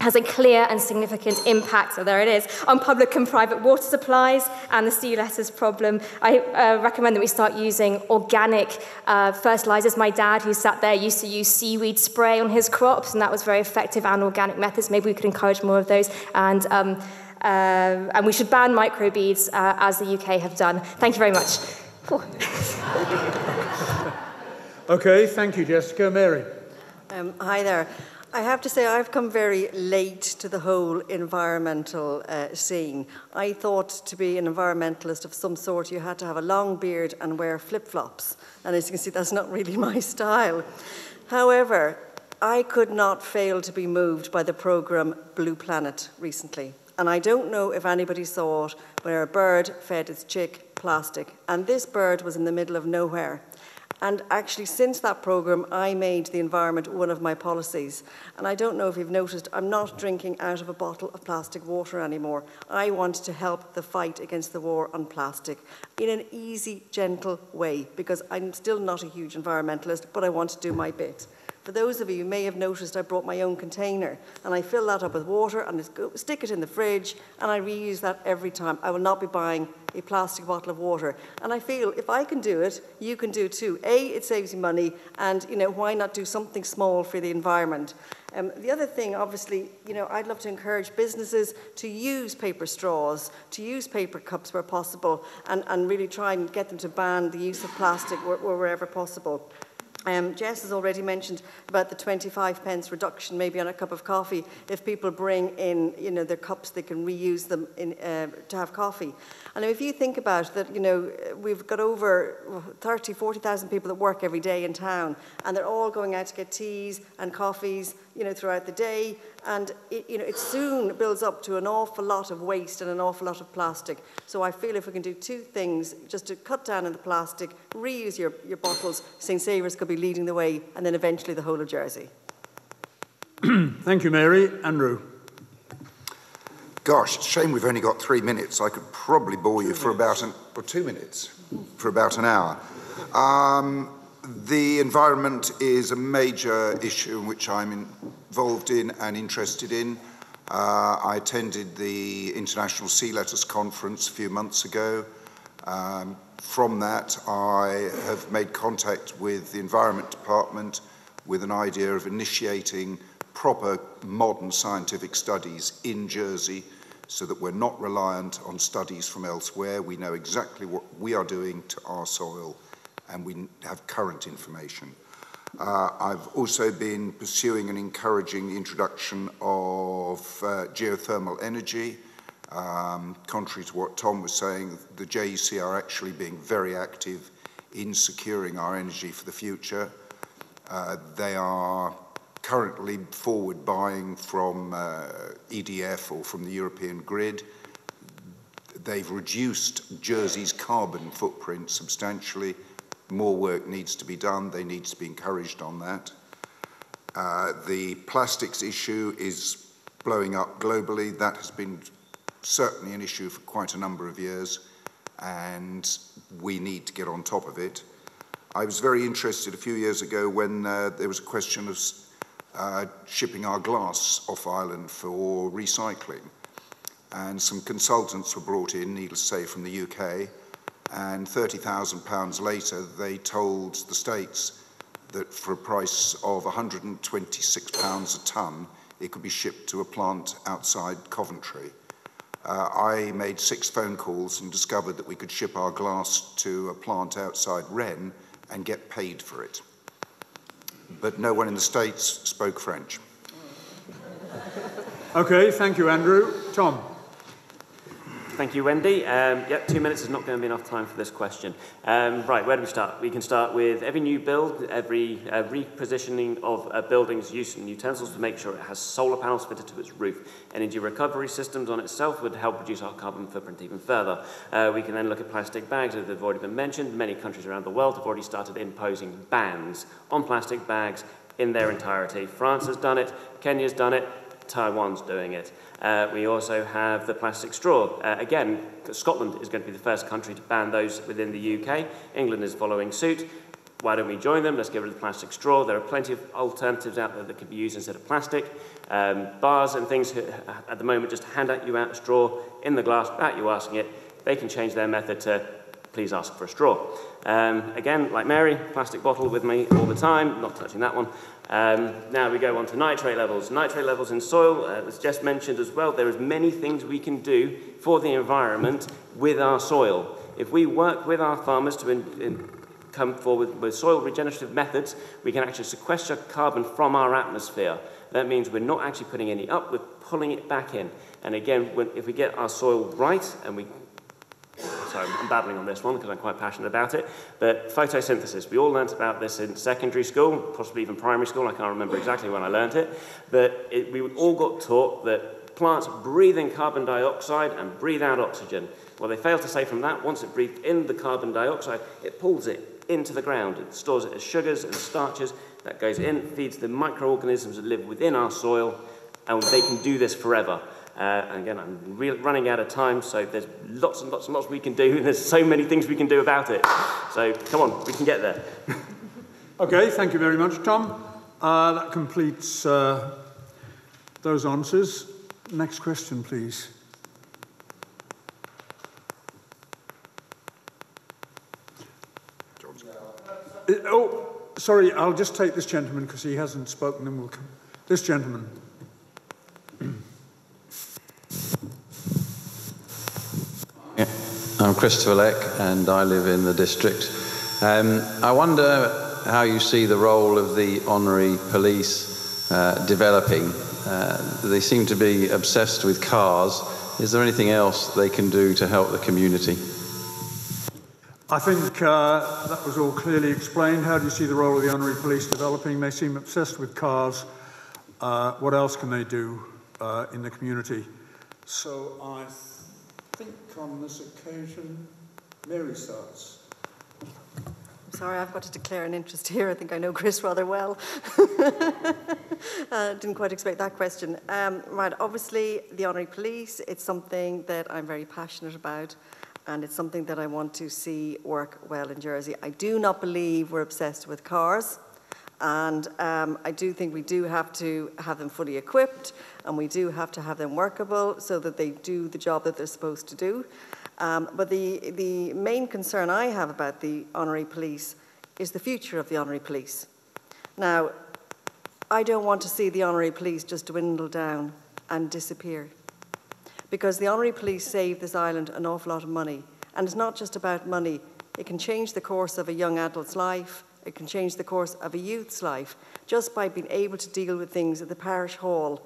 has a clear and significant impact, so there it is, on public and private water supplies and the sea lettuce problem. I recommend that we start using organic fertilisers. My dad, who sat there, used to use seaweed spray on his crops, and that was very effective, and organic methods. Maybe we could encourage more of those. And we should ban microbeads, as the UK have done. Thank you very much. Okay, thank you, Jessica. Mary. Hi there. I have to say I've come very late to the whole environmental scene. I thought to be an environmentalist of some sort you had to have a long beard and wear flip-flops. And as you can see, that's not really my style. However, I could not fail to be moved by the programme Blue Planet recently. And I don't know if anybody saw it, where a bird fed its chick plastic. And this bird was in the middle of nowhere. And actually, since that programme, I made the environment one of my policies. And I don't know if you've noticed, I'm not drinking out of a bottle of plastic water anymore. I want to help the fight against the war on plastic in an easy, gentle way, because I'm still not a huge environmentalist, but I want to do my bit. For those of you who may have noticed, I brought my own container, and I fill that up with water and stick it in the fridge, and I reuse that every time. I will not be buying a plastic bottle of water. And I feel if I can do it, you can do it too. A, it saves you money, and why not do something small for the environment? The other thing, obviously, I'd love to encourage businesses to use paper straws, to use paper cups where possible, and really try and get them to ban the use of plastic wherever possible. Jess has already mentioned about the 25 pence reduction maybe on a cup of coffee. If people bring in their cups, they can reuse them to have coffee. And if you think about that, we've got over 30, 40,000 people that work every day in town, and they're all going out to get teas and coffees throughout the day, and it soon builds up to an awful lot of waste and an awful lot of plastic. So I feel if we can do two things, just to cut down on the plastic, reuse your bottles, St Saviour's could be leading the way, and then eventually the whole of Jersey. Thank you, Mary. Andrew. Gosh, it's a shame we've only got 3 minutes. I could probably bore you for about 2 minutes, for about an hour. The environment is a major issue in which I'm involved in and interested in. I attended the International Sea Lettuce Conference a few months ago. From that, I have made contact with the Environment Department with an idea of initiating proper modern scientific studies in Jersey so that we're not reliant on studies from elsewhere. We know exactly what we are doing to our soil, and we have current information. I've also been pursuing and encouraging the introduction of geothermal energy. Contrary to what Tom was saying, the JEC are actually being very active in securing our energy for the future. They are currently forward buying from EDF or from the European grid. They've reduced Jersey's carbon footprint substantially. More work needs to be done. They need to be encouraged on that. The plastics issue is blowing up globally. That has been certainly an issue for quite a number of years, and we need to get on top of it. I was very interested a few years ago when there was a question of shipping our glass off island for recycling. And some consultants were brought in, needless to say, from the UK, and £30,000 later, they told the States that for a price of £126 a tonne, it could be shipped to a plant outside Coventry. I made 6 phone calls and discovered that we could ship our glass to a plant outside Rennes and get paid for it. But no one in the States spoke French. Okay, thank you, Andrew. Tom. Thank you, Wendy. Yep, 2 minutes is not going to be enough time for this question. Right, where do we start? We can start with every new build, every repositioning of a building's use and utensils to make sure it has solar panels fitted to its roof. Energy recovery systems on itself would help reduce our carbon footprint even further. We can then look at plastic bags, as they've already been mentioned. Many countries around the world have already started imposing bans on plastic bags in their entirety. France has done it, Kenya's done it, Taiwan's doing it. We also have the plastic straw. Again, Scotland is going to be the first country to ban those within the UK. England is following suit. Why don't we join them? Let's get rid of the plastic straw. There are plenty of alternatives out there that could be used instead of plastic. Bars and things at the moment just hand you out a straw in the glass without you asking it. They can change their method to please ask for a straw. Again, like Mary, plastic bottle with me all the time, not touching that one. Now we go on to nitrate levels. Nitrate levels in soil, as Jess mentioned as well, there is many things we can do for the environment with our soil. If we work with our farmers to come forward with soil regenerative methods, we can actually sequester carbon from our atmosphere. That means we're not actually putting any up, we're pulling it back in. And again, if we get our soil right and we sorry, I'm babbling on this one because I'm quite passionate about it, but photosynthesis. We all learnt about this in secondary school, possibly even primary school. I can't remember exactly when I learnt it, but we all got taught that plants breathe in carbon dioxide and breathe out oxygen. Well, they failed to say from that, once it breathed in the carbon dioxide, it pulls it into the ground. It stores it as sugars and starches. That goes in, feeds the microorganisms that live within our soil, and they can do this forever. And again, I'm running out of time, so there's lots and lots and lots we can do, and there's so many things we can do about it. So come on, we can get there. Okay, thank you very much, Tom. That completes those answers. Next question, please. Oh, sorry, I'll just take this gentleman because he hasn't spoken, and we'll come. This gentleman. I'm Christopher Leck, and I live in the district. I wonder how you see the role of the honorary police developing. They seem to be obsessed with cars. Is there anything else they can do to help the community? I think that was all clearly explained. How do you see the role of the honorary police developing? They seem obsessed with cars. What else can they do in the community? So I think on this occasion, Mary starts. I'm sorry, I've got to declare an interest here. I think I know Chris rather well. Didn't quite expect that question. Right, obviously, the honorary police, it's something that I'm very passionate about, and it's something that I want to see work well in Jersey. I do not believe we're obsessed with cars. And I do think we do have to have them fully equipped, and we do have to have them workable so that they do the job that they're supposed to do. But the main concern I have about the honorary police is the future of the honorary police. Now, I don't want to see the honorary police just dwindle down and disappear, because the honorary police save this island an awful lot of money. And it's not just about money. It can change the course of a young adult's life. It can change the course of a youth's life just by being able to deal with things at the parish hall,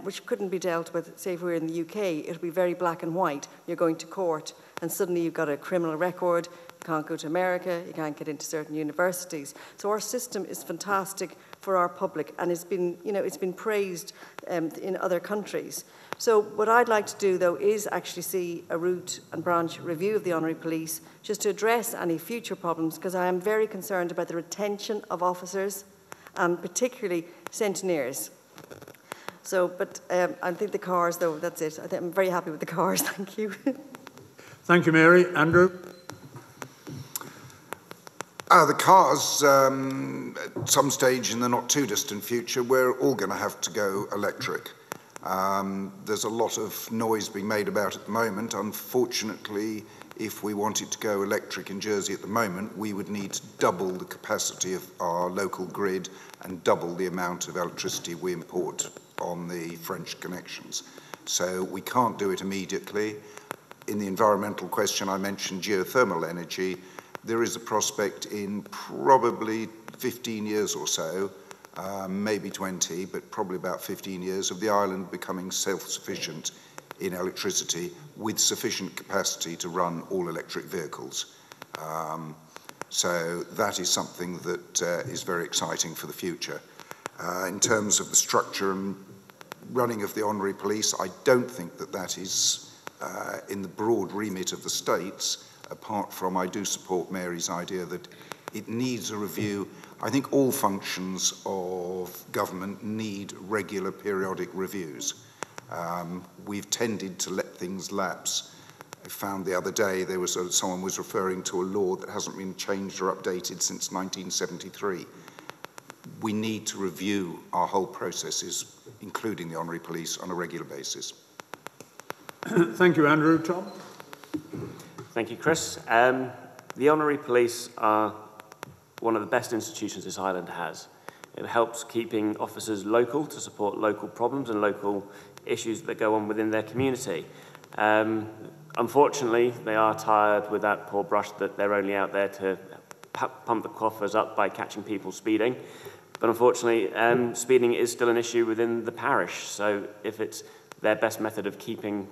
which couldn't be dealt with, say, if we were in the UK. It'll be very black and white. You're going to court, and suddenly you've got a criminal record. You can't go to America. You can't get into certain universities. So our system is fantastic for our public, and it's been, it's been praised in other countries. So what I'd like to do, though, is actually see a root and branch review of the honorary police, just to address any future problems, because I am very concerned about the retention of officers, and particularly centenaries. So, but I think the cars, though, that's it. I'm very happy with the cars. Thank you. Thank you, Mary. Andrew? The cars, at some stage in the not too distant future, we're all going to have to go electric. There's a lot of noise being made about it at the moment. Unfortunately, if we wanted to go electric in Jersey at the moment, we would need to double the capacity of our local grid and double the amount of electricity we import on the French connections. So we can't do it immediately. In the environmental question, I mentioned geothermal energy. There is a prospect in probably 15 years or so, maybe 20, but probably about 15 years, of the island becoming self-sufficient in electricity with sufficient capacity to run all electric vehicles. So that is something that is very exciting for the future. In terms of the structure and running of the honorary police, I don't think that that is in the broad remit of the states, apart from I do support Mary's idea that it needs a review. I think all functions of government need regular periodic reviews. We've tended to let things lapse. I found the other day there was someone was referring to a law that hasn't been changed or updated since 1973. We need to review our whole processes, including the honorary police, on a regular basis. Thank you, Andrew. Tom? Thank you, Chris. The honorary police are one of the best institutions this island has. It helps keeping officers local to support local problems and local issues that go on within their community. Unfortunately, they are tired with that poor brush that they're only out there to pump the coffers up by catching people speeding. But unfortunately, speeding is still an issue within the parish. So if it's their best method of keeping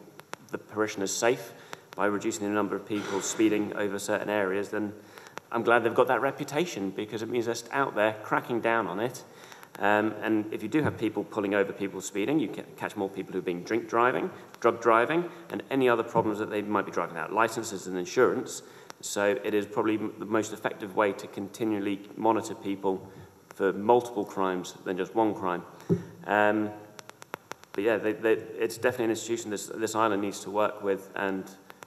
the parishioners safe by reducing the number of people speeding over certain areas, then I'm glad they've got that reputation, because it means they're out there cracking down on it. And if you do have people pulling over people speeding, you can catch more people who are being drink driving, drug driving, and any other problems that they might be driving without licenses and insurance. So it is probably the most effective way to continually monitor people for multiple crimes than just one crime. But yeah, it's definitely an institution this island needs to work with and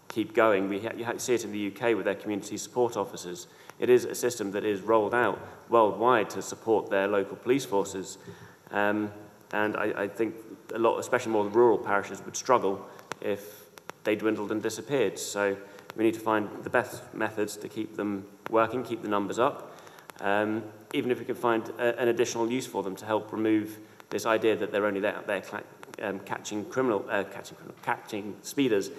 keep going. You see it in the UK with their community support officers. It is a system that is rolled out worldwide to support their local police forces. And I think a lot, especially more rural parishes, would struggle if they dwindled and disappeared. So we need to find the best methods to keep them working, keep the numbers up, even if we can find an additional use for them to help remove this idea that they're only out there catching speeders.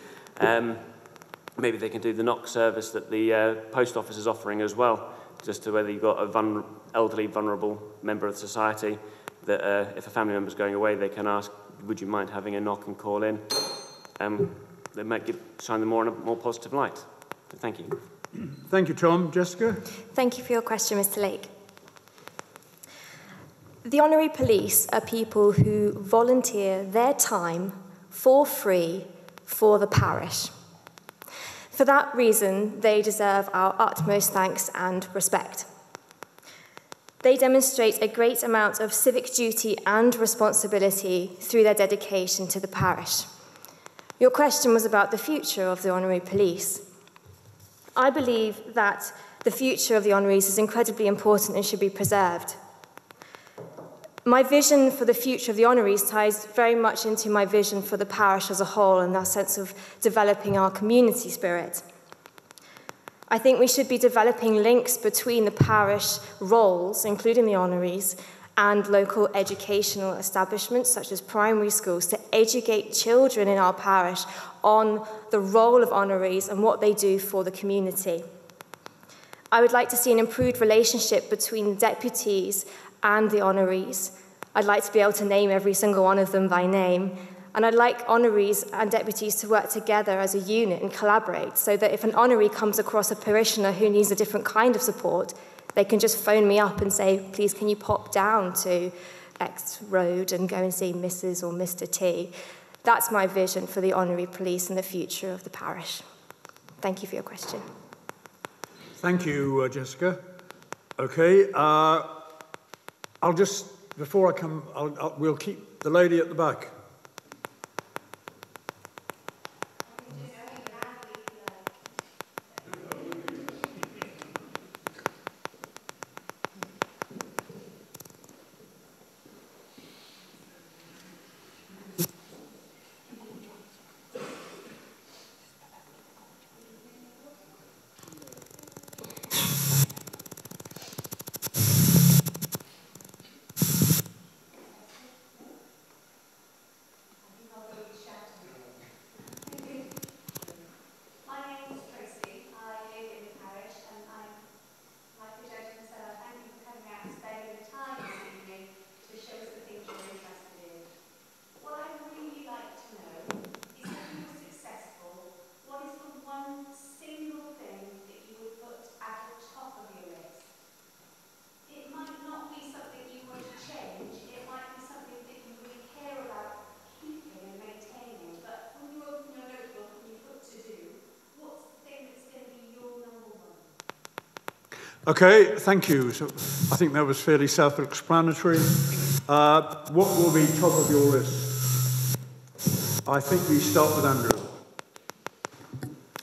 Maybe they can do the knock service that the post office is offering as well, just to whether you've got a elderly, vulnerable member of society, that if a family member's going away, they can ask, would you mind having a knock and call in? They might shine them more in a more positive light. So thank you. Thank you, Tom. Jessica? Thank you for your question, Mr. Lake. The honorary police are people who volunteer their time for free for the parish. For that reason, they deserve our utmost thanks and respect. They demonstrate a great amount of civic duty and responsibility through their dedication to the parish. Your question was about the future of the honorary police. I believe that the future of the honoraries is incredibly important and should be preserved. My vision for the future of the honoraries ties very much into my vision for the parish as a whole, and that sense of developing our community spirit. I think we should be developing links between the parish roles, including the honoraries, and local educational establishments such as primary schools to educate children in our parish on the role of honoraries and what they do for the community. I would like to see an improved relationship between deputies and the honoraries. I'd like to be able to name every single one of them by name. And I'd like honoraries and deputies to work together as a unit and collaborate, so that if an honorary comes across a parishioner who needs a different kind of support, they can just phone me up and say, please, can you pop down to X road and go and see Mrs. or Mr. T? That's my vision for the honorary police and the future of the parish. Thank you for your question. Thank you, Jessica. Okay, I'll just, before I come, we'll keep the lady at the back. Okay, thank you. So I think that was fairly self-explanatory. What will be top of your list? I think we start with Andrew.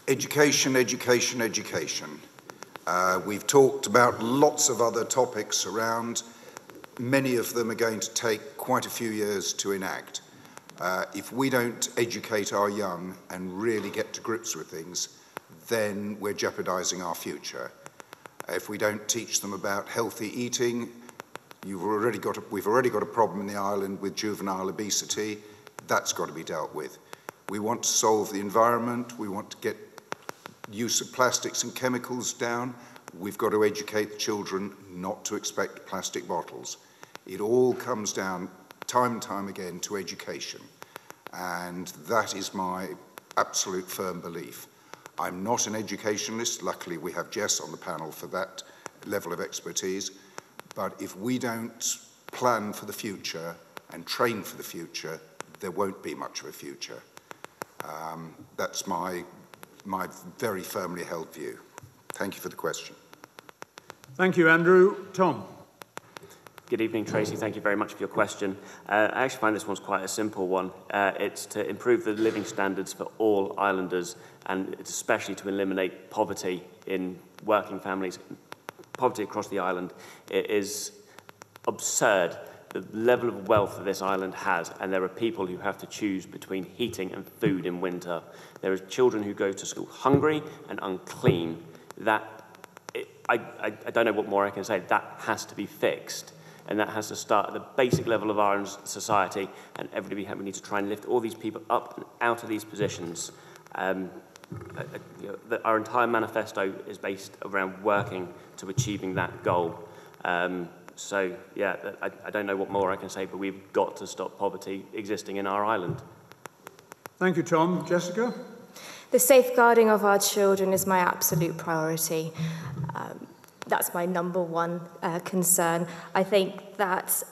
Education, education, education. We've talked about lots of other topics around. Many of them are going to take quite a few years to enact. If we don't educate our young and really get to grips with things, then we're jeopardising our future. If we don't teach them about healthy eating, we've already got a problem in the island with juvenile obesity. That's got to be dealt with. We want to solve the environment. We want to get use of plastics and chemicals down. We've got to educate the children not to expect plastic bottles. It all comes down time and time again to education. And that is my absolute firm belief. I'm not an educationalist. Luckily, we have Jess on the panel for that level of expertise. But if we don't plan for the future and train for the future, there won't be much of a future. That's my very firmly held view. Thank you for the question. Thank you, Andrew. Tom. Good evening, Tracy. Thank you very much for your question. I actually find this one's quite a simple one. It's to improve the living standards for all islanders, and it's especially to eliminate poverty in working families, poverty across the island. It is absurd the level of wealth that this island has, and there are people who have to choose between heating and food in winter. There are children who go to school hungry and unclean. I don't know what more I can say. That has to be fixed. And that has to start at the basic level of our society, and we need to try and lift all these people up and out of these positions. Our entire manifesto is based around working to achieving that goal. So, yeah, I don't know what more I can say, but we've got to stop poverty existing in our island. Thank you, Tom. Jessica? The safeguarding of our children is my absolute priority. That's my number one concern. I think that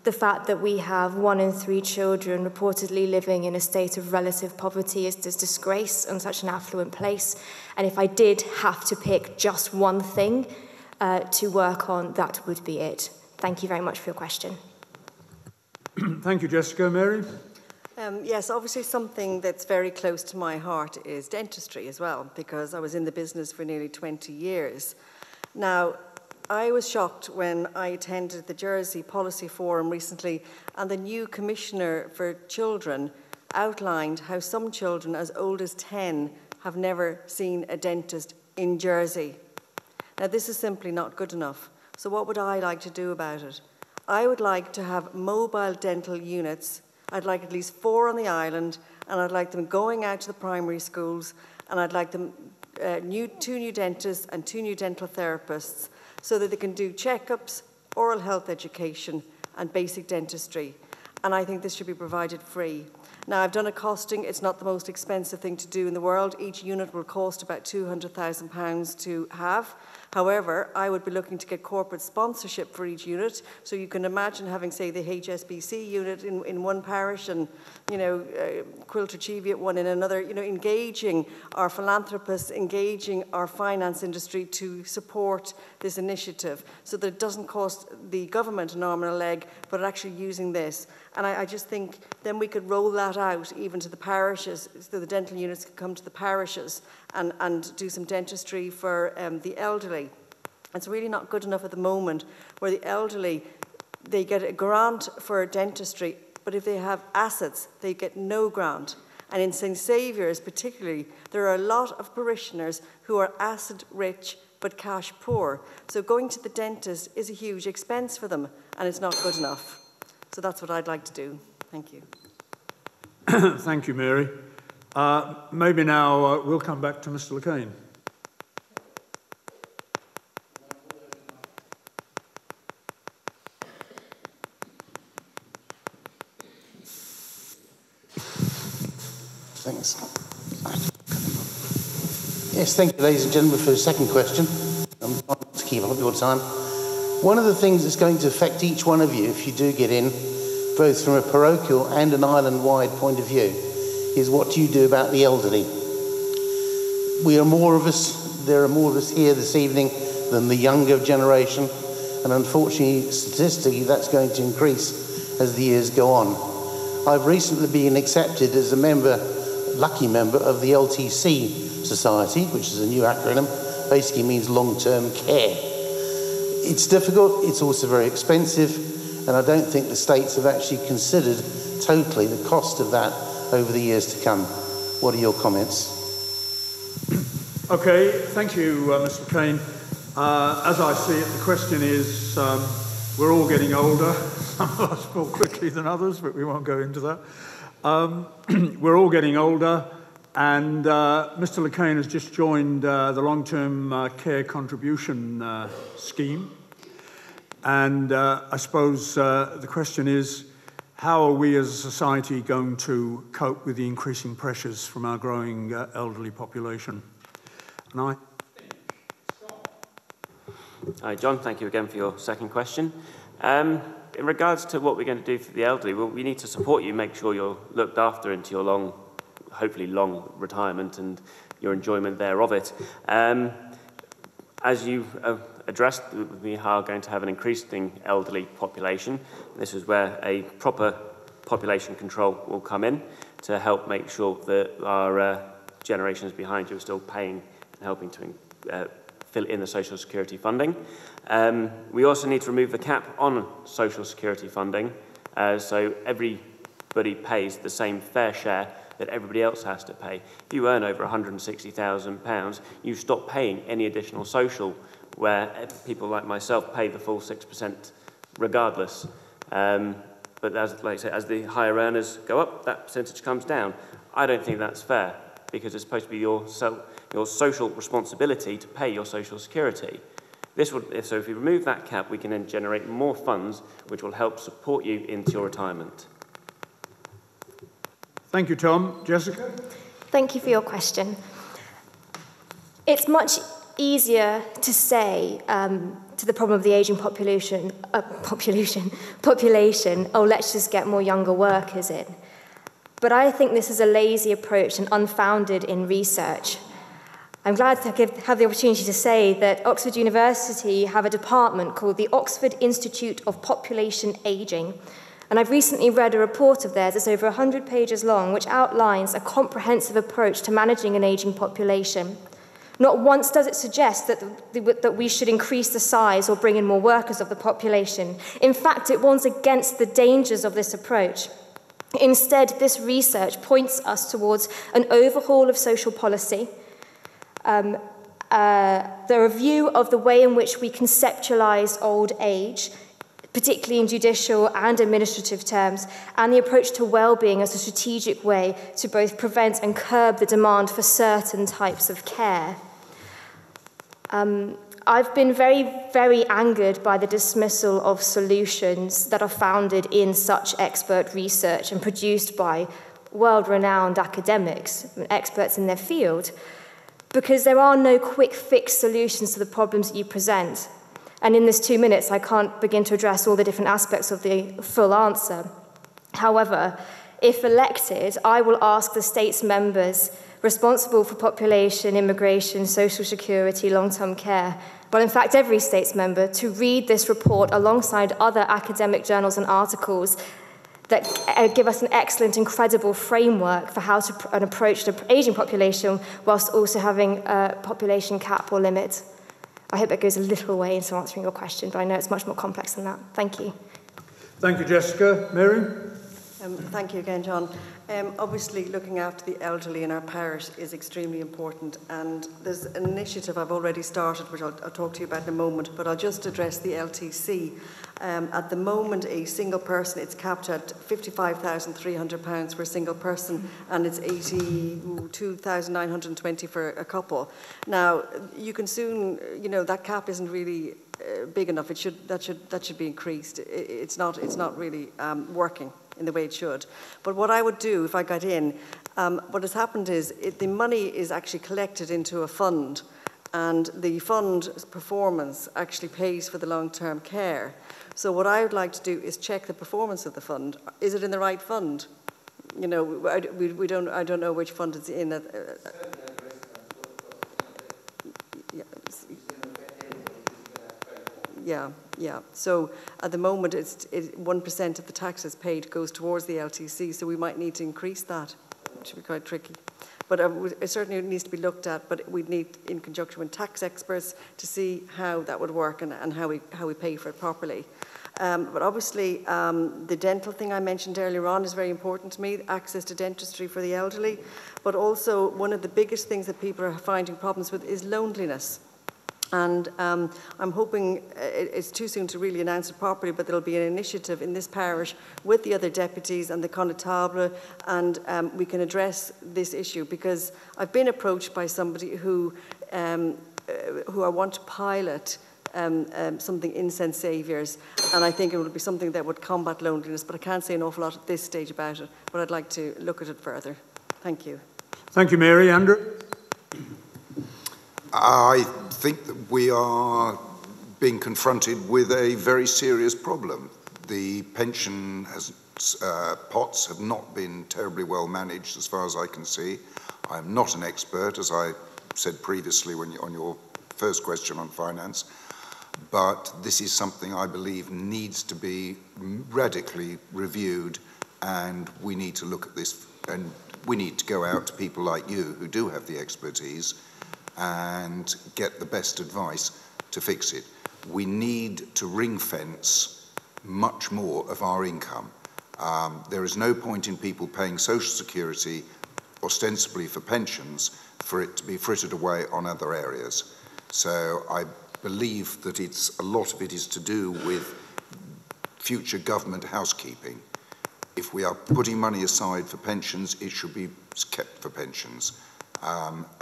the fact that we have 1 in 3 children reportedly living in a state of relative poverty is a disgrace in such an affluent place. And if I did have to pick just one thing to work on, that would be it. Thank you very much for your question. Thank you, Jessica. Mary? Yes, obviously something that's very close to my heart is dentistry as well, because I was in the business for nearly 20 years. Now, I was shocked when I attended the Jersey Policy Forum recently, and the new Commissioner for Children outlined how some children as old as 10 have never seen a dentist in Jersey. Now, this is simply not good enough. So what would I like to do about it? I would like to have mobile dental units. I'd like at least 4 on the island, and I'd like them going out to the primary schools, and I'd like them 2 new dentists and 2 new dental therapists, so that they can do checkups, oral health education, and basic dentistry. And I think this should be provided free. Now, I've done a costing. It's not the most expensive thing to do in the world. Each unit will cost about £200,000 to have. However, I would be looking to get corporate sponsorship for each unit. So you can imagine having, say, the HSBC unit in one parish and, Quilter Cheviot one in another, engaging our philanthropists, engaging our finance industry to support this initiative so that it doesn't cost the government an arm and a leg, but actually using this. And I just think then we could roll that out even to the parishes, so the dental units could come to the parishes and do some dentistry for the elderly. It's really not good enough at the moment where the elderly, they get a grant for dentistry, but if they have assets, they get no grant. And in St. Saviour's particularly, there are a lot of parishioners who are asset rich but cash poor. So going to the dentist is a huge expense for them, and it's not good enough. So that's what I'd like to do. Thank you. Thank you, Mary. Maybe now we'll come back to Mr. Lacane. Thanks. Yes, thank you, ladies and gentlemen, for the second question. I'm trying to keep up your time. One of the things that's going to affect each one of you, if you do get in, both from a parochial and an island-wide point of view, is what do you do about the elderly? There are more of us here this evening than the younger generation, and unfortunately, statistically, that's going to increase as the years go on. I've recently been accepted as a member, lucky member, of the LTC Society, which is a new acronym, basically means long-term care. It's difficult, it's also very expensive, and I don't think the states have actually considered totally the cost of that over the years to come. What are your comments? Okay, thank you, Mr. McCain. As I see it, the question is, we're all getting older, some of us more quickly than others, but we won't go into that. We're all getting older, and Mr. McCain has just joined the long-term care contribution scheme. And I suppose the question is, how are we as a society going to cope with the increasing pressures from our growing elderly population? And Hi, John. Thank you again for your second question. In regards to what we're going to do for the elderly, well, we need to support you, make sure you're looked after into your hopefully long retirement and your enjoyment there of it. As you addressed, we are going to have an increasing elderly population. This is where a proper population control will come in to help make sure that our generations behind you are still paying and helping to fill in the social security funding. We also need to remove the cap on social security funding, so everybody pays the same fair share that everybody else has to pay. If you earn over £160,000, you stop paying any additional social, where people like myself pay the full 6% regardless. But as, like I say, as the higher earners go up, that percentage comes down. I don't think that's fair, because it's supposed to be your social responsibility to pay your social security. So if we remove that cap, we can then generate more funds, which will help support you into your retirement. thank you, Tom. Jessica? Thank you for your question. It's much easier to say to the problem of the ageing population, oh, let's just get more younger workers in. But I think this is a lazy approach and unfounded in research. I'm glad to have the opportunity to say that Oxford University have a department called the Oxford Institute of Population Ageing. And I've recently read a report of theirs, it's over 100 pages long, which outlines a comprehensive approach to managing an ageing population. Not once does it suggest that we should increase the size or bring in more workers of the population. In fact, it warns against the dangers of this approach. Instead, this research points us towards an overhaul of social policy, the review of the way in which we conceptualise old age, particularly in judicial and administrative terms, and the approach to well-being as a strategic way to both prevent and curb the demand for certain types of care. I've been very, very angered by the dismissal of solutions that are founded in such expert research and produced by world-renowned academics, experts in their field, because there are no quick fix solutions to the problems that you present. And in this 2 minutes, I can't begin to address all the different aspects of the full answer. However, if elected, I will ask the state's members responsible for population, immigration, social security, long-term care, well, in fact, every state's member, to read this report alongside other academic journals and articles that give us an excellent and credible framework for how to approach the ageing population whilst also having a population cap or limit. I hope that goes a little way into answering your question, but I know it's much more complex than that. Thank you. Thank you, Jessica. Mary? Thank you again, John. Obviously, looking after the elderly in our parish is extremely important, and there's an initiative I've already started, which I'll talk to you about in a moment, but I'll just address the LTC. At the moment, a single person, it's capped at £55,300 for a single person, and it's £82,920 for a couple. Now, you can soon, that cap isn't really big enough. That should be increased. It's not really working in the way it should. But what I would do if I got in, what has happened is the money is actually collected into a fund, and the fund performance actually pays for the long-term care. So what I would like to do is check the performance of the fund. Is it in the right fund? I don't know which fund it's in. yeah. So at the moment, 1% of the taxes paid goes towards the LTC, so we might need to increase that, which would be quite tricky. But it certainly needs to be looked at, but we'd need, in conjunction with tax experts, to see how that would work and how we pay for it properly. But obviously, the dental thing I mentioned earlier on is very important to me, access to dentistry for the elderly. But also, one of the biggest things that people are finding problems with is loneliness. And I'm hoping it's too soon to really announce it properly, but there'll be an initiative in this parish with the other deputies and the constable, and we can address this issue, because I've been approached by somebody who I want to pilot something in St. Saviour's, and I think it would be something that would combat loneliness, but I can't say an awful lot at this stage about it, but I'd like to look at it further. Thank you. Thank you, Mary. Andrew? I think that we are being confronted with a very serious problem. The pension pots have not been terribly well managed as far as I can see. I'm not an expert, as I said previously on your first question on finance, but this is something I believe needs to be radically reviewed, and we need to look at this, and we need to go out to people like you who do have the expertise and get the best advice to fix it. We need to ring fence much more of our income. There is no point in people paying Social Security ostensibly for pensions for it to be frittered away on other areas. So I believe that a lot of it is to do with future government housekeeping. If we are putting money aside for pensions, it should be kept for pensions.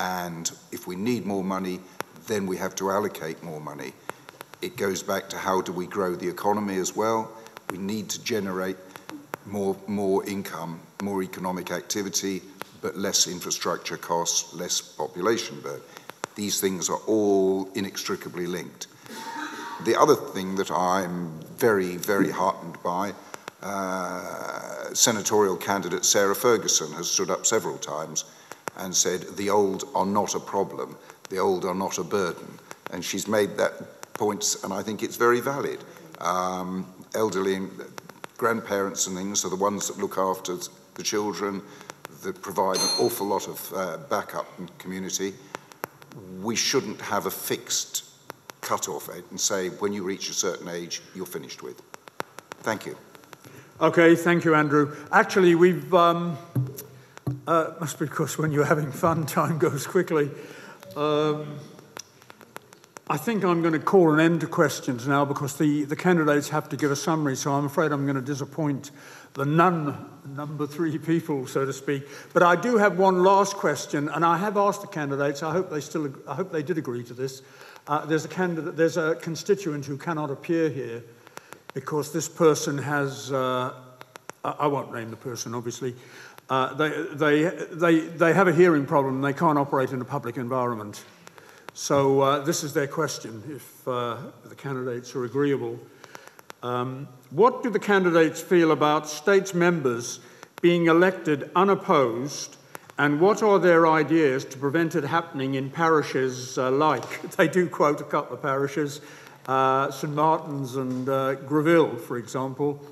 And if we need more money, then we have to allocate more money. It goes back to how do we grow the economy as well. We need to generate more income, more economic activity, but less infrastructure costs, less population burden. These things are all inextricably linked. The other thing that I'm very, very heartened by, senatorial candidate Sarah Ferguson has stood up several times and said the old are not a problem, the old are not a burden. And she's made that point, and I think it's very valid. Elderly and grandparents and things are the ones that look after the children, that provide an awful lot of backup in the community. We shouldn't have a fixed cut-off and say, when you reach a certain age, you're finished with. Thank you. Okay, thank you, Andrew. Actually, we've... must be because when you're having fun, time goes quickly. I think I'm going to call an end to questions now, because the candidates have to give a summary, so I'm afraid I'm going to disappoint the number 3 people, so to speak. But I do have one last question, and I have asked the candidates. I hope they did agree to this. There's a constituent who cannot appear here because this person has. I won't name the person, obviously. They have a hearing problem. They can't operate in a public environment. So this is their question, if the candidates are agreeable. What do the candidates feel about states members being elected unopposed, and what are their ideas to prevent it happening in parishes like, they do quote a couple of parishes, St Martin's and Greville, for example,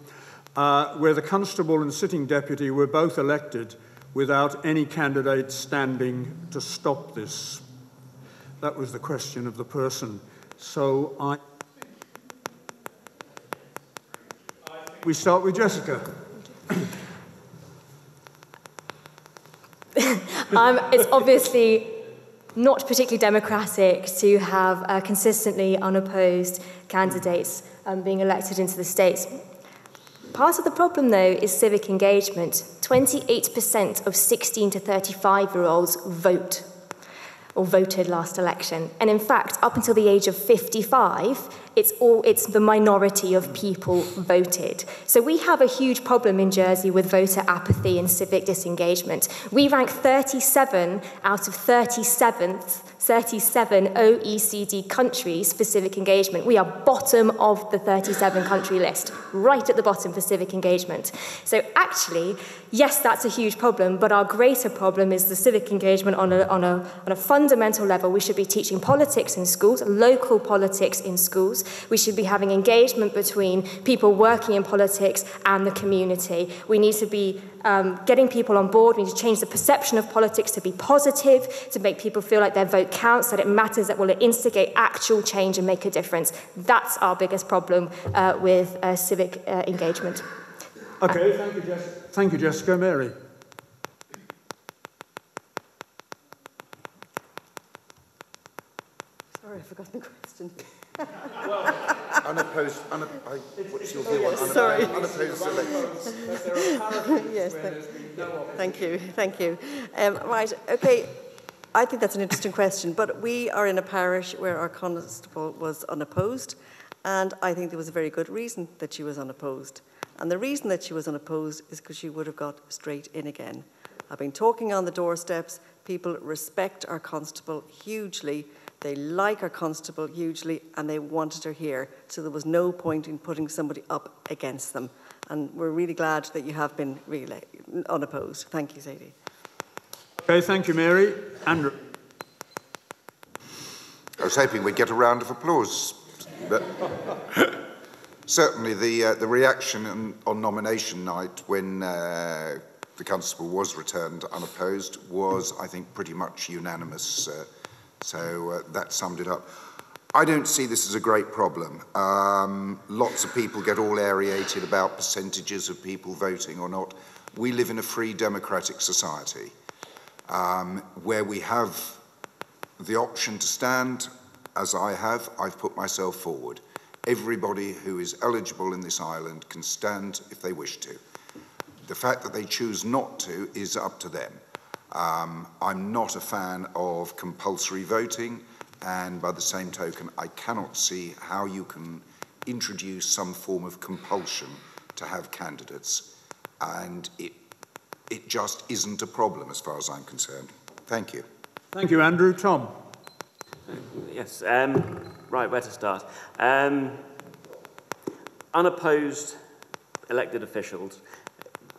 where the constable and sitting deputy were both elected without any candidate standing to stop this. That was the question of the person. So we start with Jessica. It's obviously not particularly democratic to have consistently unopposed candidates being elected into the states. Part of the problem, though, is civic engagement. 28% of 16 to 35-year-olds vote, or voted last election. And in fact, up until the age of 55, it's the minority of people voted. So we have a huge problem in Jersey with voter apathy and civic disengagement. We rank 37 out of 37 OECD countries for civic engagement. We are bottom of the 37 country list, right at the bottom for civic engagement. So actually, yes, that's a huge problem, but our greater problem is the civic engagement on a fundamental fundamental level, we should be teaching politics in schools, local politics in schools. We should be having engagement between people working in politics and the community. We need to be getting people on board. We need to change the perception of politics to be positive, to make people feel like their vote counts, that it matters, that will instigate actual change and make a difference. That's our biggest problem with civic engagement. Okay, thank you, Jessica. Thank you, Jessica. Mary. Sorry, I forgot the question. Unopposed, what's your view on unopposed elections? Yes, thank you. Right, okay, I think that's an interesting question, but we are in a parish where our constable was unopposed, and I think there was a very good reason that she was unopposed. And the reason that she was unopposed is because she would have got straight in again. I've been talking on the doorsteps. People respect our constable hugely. They like our constable hugely, and they wanted her here. So there was no point in putting somebody up against them. And we're really glad that you have been really unopposed. Thank you, Sadie. Okay, thank you, Mary. Andrew. I was hoping we'd get a round of applause, but certainly the reaction on nomination night when the constable was returned unopposed was, I think, pretty much unanimous. So that summed it up. I don't see this as a great problem. Lots of people get all aerated about percentages of people voting or not. We live in a free democratic society where we have the option to stand, as I have. I've put myself forward. Everybody who is eligible in this island can stand if they wish to. The fact that they choose not to is up to them. I'm not a fan of compulsory voting, and by the same token, I cannot see how you can introduce some form of compulsion to have candidates, and it just isn't a problem as far as I'm concerned. Thank you. Thank you, Andrew. Tom. Yes, right, where to start? Unopposed elected officials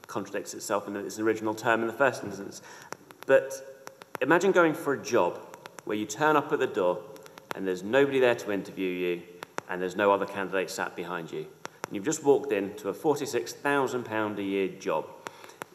contradicts itself in its original term in the first instance. But imagine going for a job where you turn up at the door and there's nobody there to interview you and there's no other candidate sat behind you. And you've just walked into a £46,000 a year job.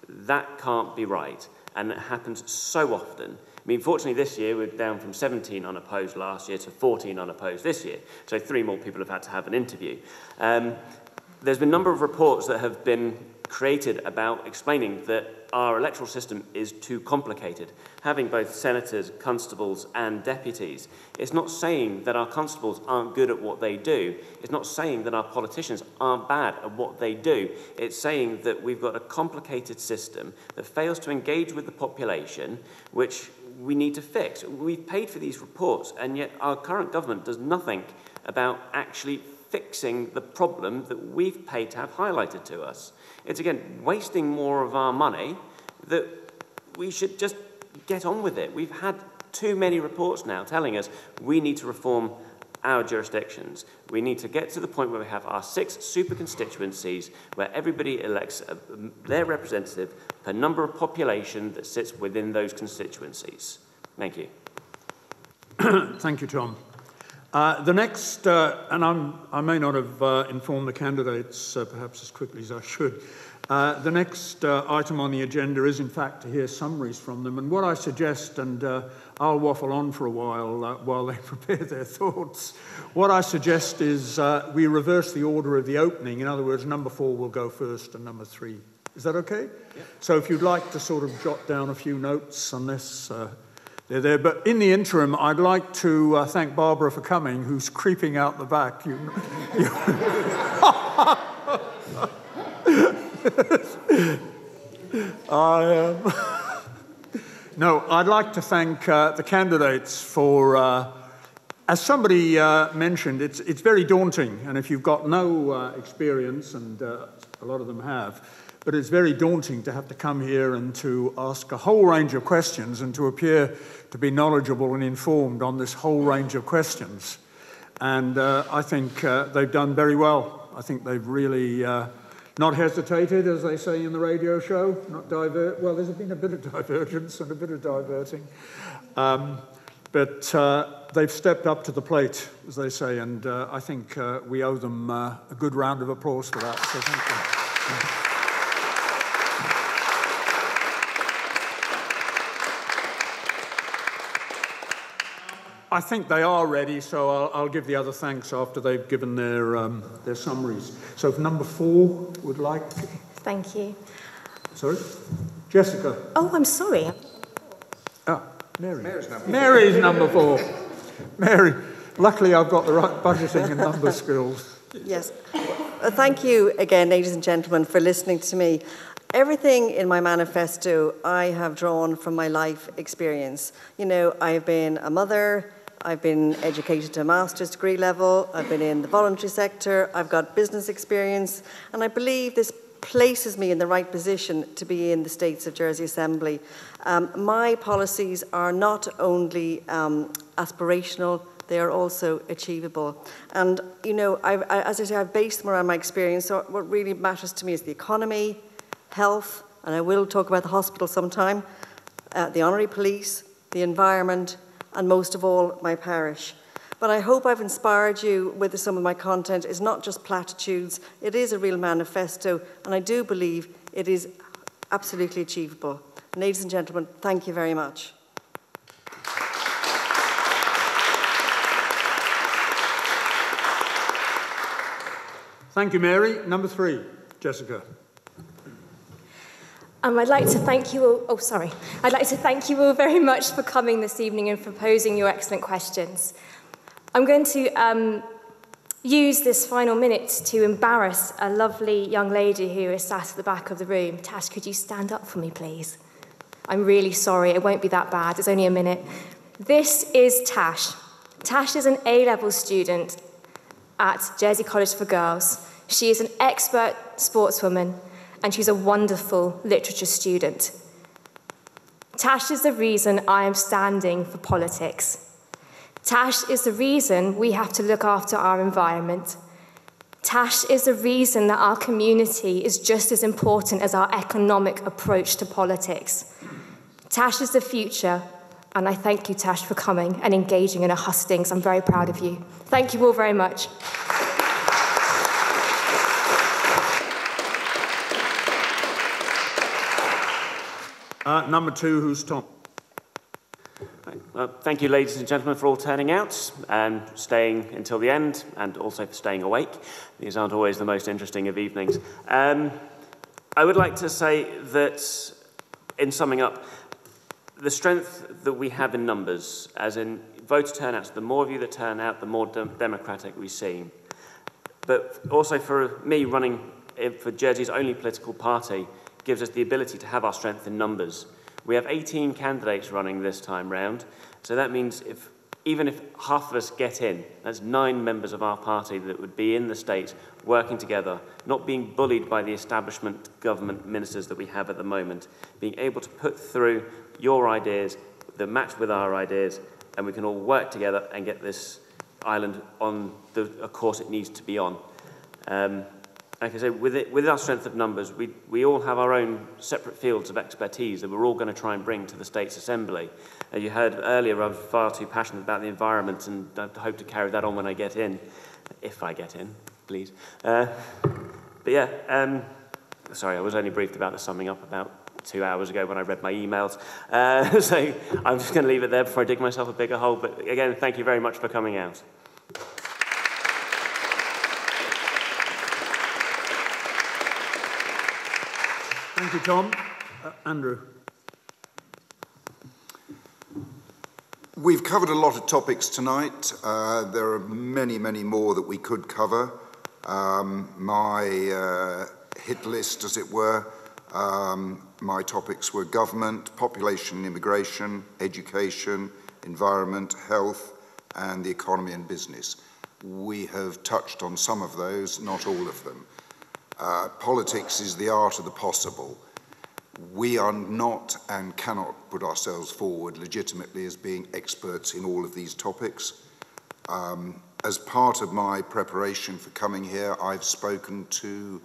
That can't be right. And it happens so often. I mean, fortunately, this year we're down from 17 unopposed last year to 14 unopposed this year. So 3 more people have had to have an interview. There's been a number of reports that have been created about explaining that our electoral system is too complicated. Having both senators, constables, and deputies, it's not saying that our constables aren't good at what they do. It's not saying that our politicians aren't bad at what they do. It's saying that we've got a complicated system that fails to engage with the population, which we need to fix. We've paid for these reports, and yet our current government does nothing about actually fixing the problem that we've paid to have highlighted to us. It's, again, wasting more of our money that we should just get on with it. We've had too many reports now telling us we need to reform our jurisdictions. We need to get to the point where we have our 6 super constituencies where everybody elects their representative per number of population that sits within those constituencies. Thank you. Thank you, Tom. The next, and I may not have informed the candidates perhaps as quickly as I should. The next item on the agenda is, in fact, to hear summaries from them. And what I suggest, and I'll waffle on for a while they prepare their thoughts, what I suggest is we reverse the order of the opening. In other words, number 4 will go first and number 3. Is that okay? Yeah. So if you'd like to sort of jot down a few notes on this, they're there. But in the interim, I'd like to thank Barbara for coming, who's creeping out the back. No, I'd like to thank the candidates for, as somebody mentioned, it's very daunting. And if you've got no experience, and a lot of them have, but it's very daunting to have to come here and to ask a whole range of questions and to appear to be knowledgeable and informed on this whole range of questions. And I think they've done very well. I think they've really not hesitated, as they say in the radio show, not divert. Well, there's been a bit of divergence and a bit of diverting. But they've stepped up to the plate, as they say, and I think we owe them a good round of applause for that. So thank you. I think they are ready, so I'll give the other thanks after they've given their summaries. So if number 4 would like... Thank you. Sorry? Jessica. Oh, I'm sorry. Ah, Mary. Mary's number 4. Mary, luckily I've got the right budgeting and number skills. Yes. Thank you again, ladies and gentlemen, for listening to me. Everything in my manifesto I have drawn from my life experience. You know, I've been a mother, I've been educated to a master's degree level, I've been in the voluntary sector, I've got business experience, and I believe this places me in the right position to be in the States of Jersey Assembly. My policies are not only aspirational, they are also achievable. And, you know, as I say, I've based them around my experience, so what really matters to me is the economy, health, and I will talk about the hospital sometime, the honorary police, the environment, and most of all, my parish. But I hope I've inspired you with some of my content. It's not just platitudes, it is a real manifesto, and I do believe it is absolutely achievable. Ladies and gentlemen, thank you very much. Thank you, Mary. Number 3, Jessica. I'd like to thank you all, I'd like to thank you all very much for coming this evening and for posing your excellent questions. I'm going to use this final minute to embarrass a lovely young lady who is sat at the back of the room. Tash, could you stand up for me, please? I'm really sorry, it won't be that bad, it's only a minute. This is Tash. Tash is an A-level student at Jersey College for Girls. She is an expert sportswoman, and she's a wonderful literature student. Tash is the reason I am standing for politics. Tash is the reason we have to look after our environment. Tash is the reason that our community is just as important as our economic approach to politics. Tash is the future, and I thank you, Tash, for coming and engaging in a Hustings. I'm very proud of you. Thank you all very much. Number 2, who's Tom? Well, thank you, ladies and gentlemen, for all turning out and staying until the end, and also for staying awake. These aren't always the most interesting of evenings. I would like to say that, in summing up, the strength that we have in numbers, as in voter turnouts, the more of you that turn out, the more democratic we seem. But also for me, running for Jersey's only political party gives us the ability to have our strength in numbers. We have 18 candidates running this time round, so that means even if half of us get in, that's 9 members of our party that would be in the state working together, not being bullied by the establishment government ministers that we have at the moment, being able to put through your ideas that match with our ideas, and we can all work together and get this island on the course it needs to be on. Like I say, with our strength of numbers, we all have our own separate fields of expertise that we're all going to try and bring to the States Assembly. You heard earlier, I'm far too passionate about the environment, and I hope to carry that on when I get in, if I get in, please. But yeah, sorry, I was only briefed about the summing up about 2 hours ago when I read my emails. So I'm just going to leave it there before I dig myself a bigger hole. But again, thank you very much for coming out. Thank you, Tom. Andrew. We've covered a lot of topics tonight. There are many, many more that we could cover. My hit list, as it were, my topics were government, population and immigration, education, environment, health, and the economy and business. We have touched on some of those, not all of them. Politics is the art of the possible. We are not and cannot put ourselves forward legitimately as being experts in all of these topics. As part of my preparation for coming here, I've spoken to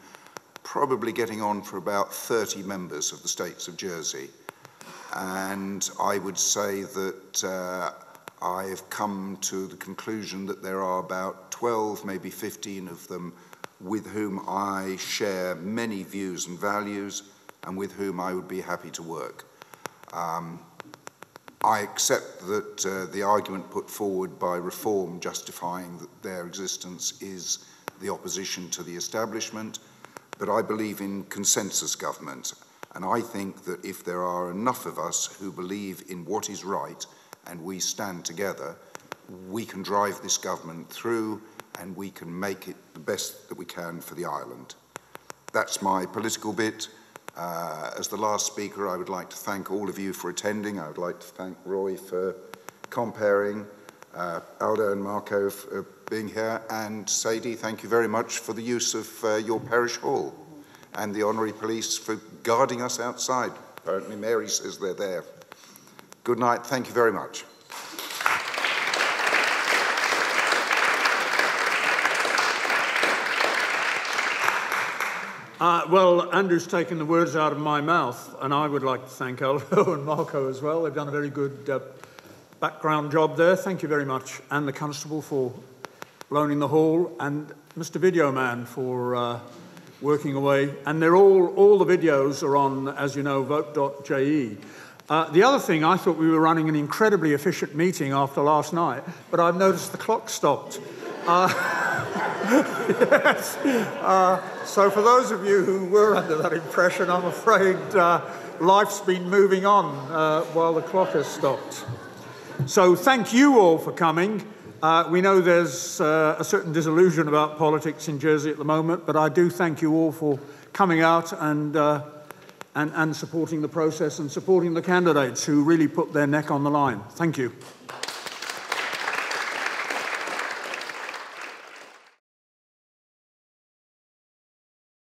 probably getting on for about 30 members of the States of Jersey. And I would say that I've come to the conclusion that there are about 12, maybe 15 of them with whom I share many views and values and with whom I would be happy to work. I accept that the argument put forward by Reform justifying their existence is the opposition to the establishment, but I believe in consensus government, and I think that if there are enough of us who believe in what is right and we stand together, we can drive this government through and we can make it the best that we can for the island. That's my political bit. As the last speaker, I would like to thank all of you for attending. I would like to thank Roy for comparing, Aldo and Marco for being here, and Sadie, thank you very much for the use of your parish hall, and the Honorary Police for guarding us outside. Apparently Mary says they're there. Good night, thank you very much. Well, Andrew's taken the words out of my mouth, and I would like to thank Aldo and Marco as well. They've done a very good background job there. Thank you very much. And the Constable for loaning the hall, and Mr. Video Man for working away. And they're all the videos are on, as you know, vote.je. The other thing, I thought we were running an incredibly efficient meeting after last night, but I've noticed the clock stopped. Yes. So for those of you who were under that impression, I'm afraid life's been moving on while the clock has stopped. So thank you all for coming. We know there's a certain disillusion about politics in Jersey at the moment, but I do thank you all for coming out and supporting the process and supporting the candidates who really put their neck on the line. Thank you.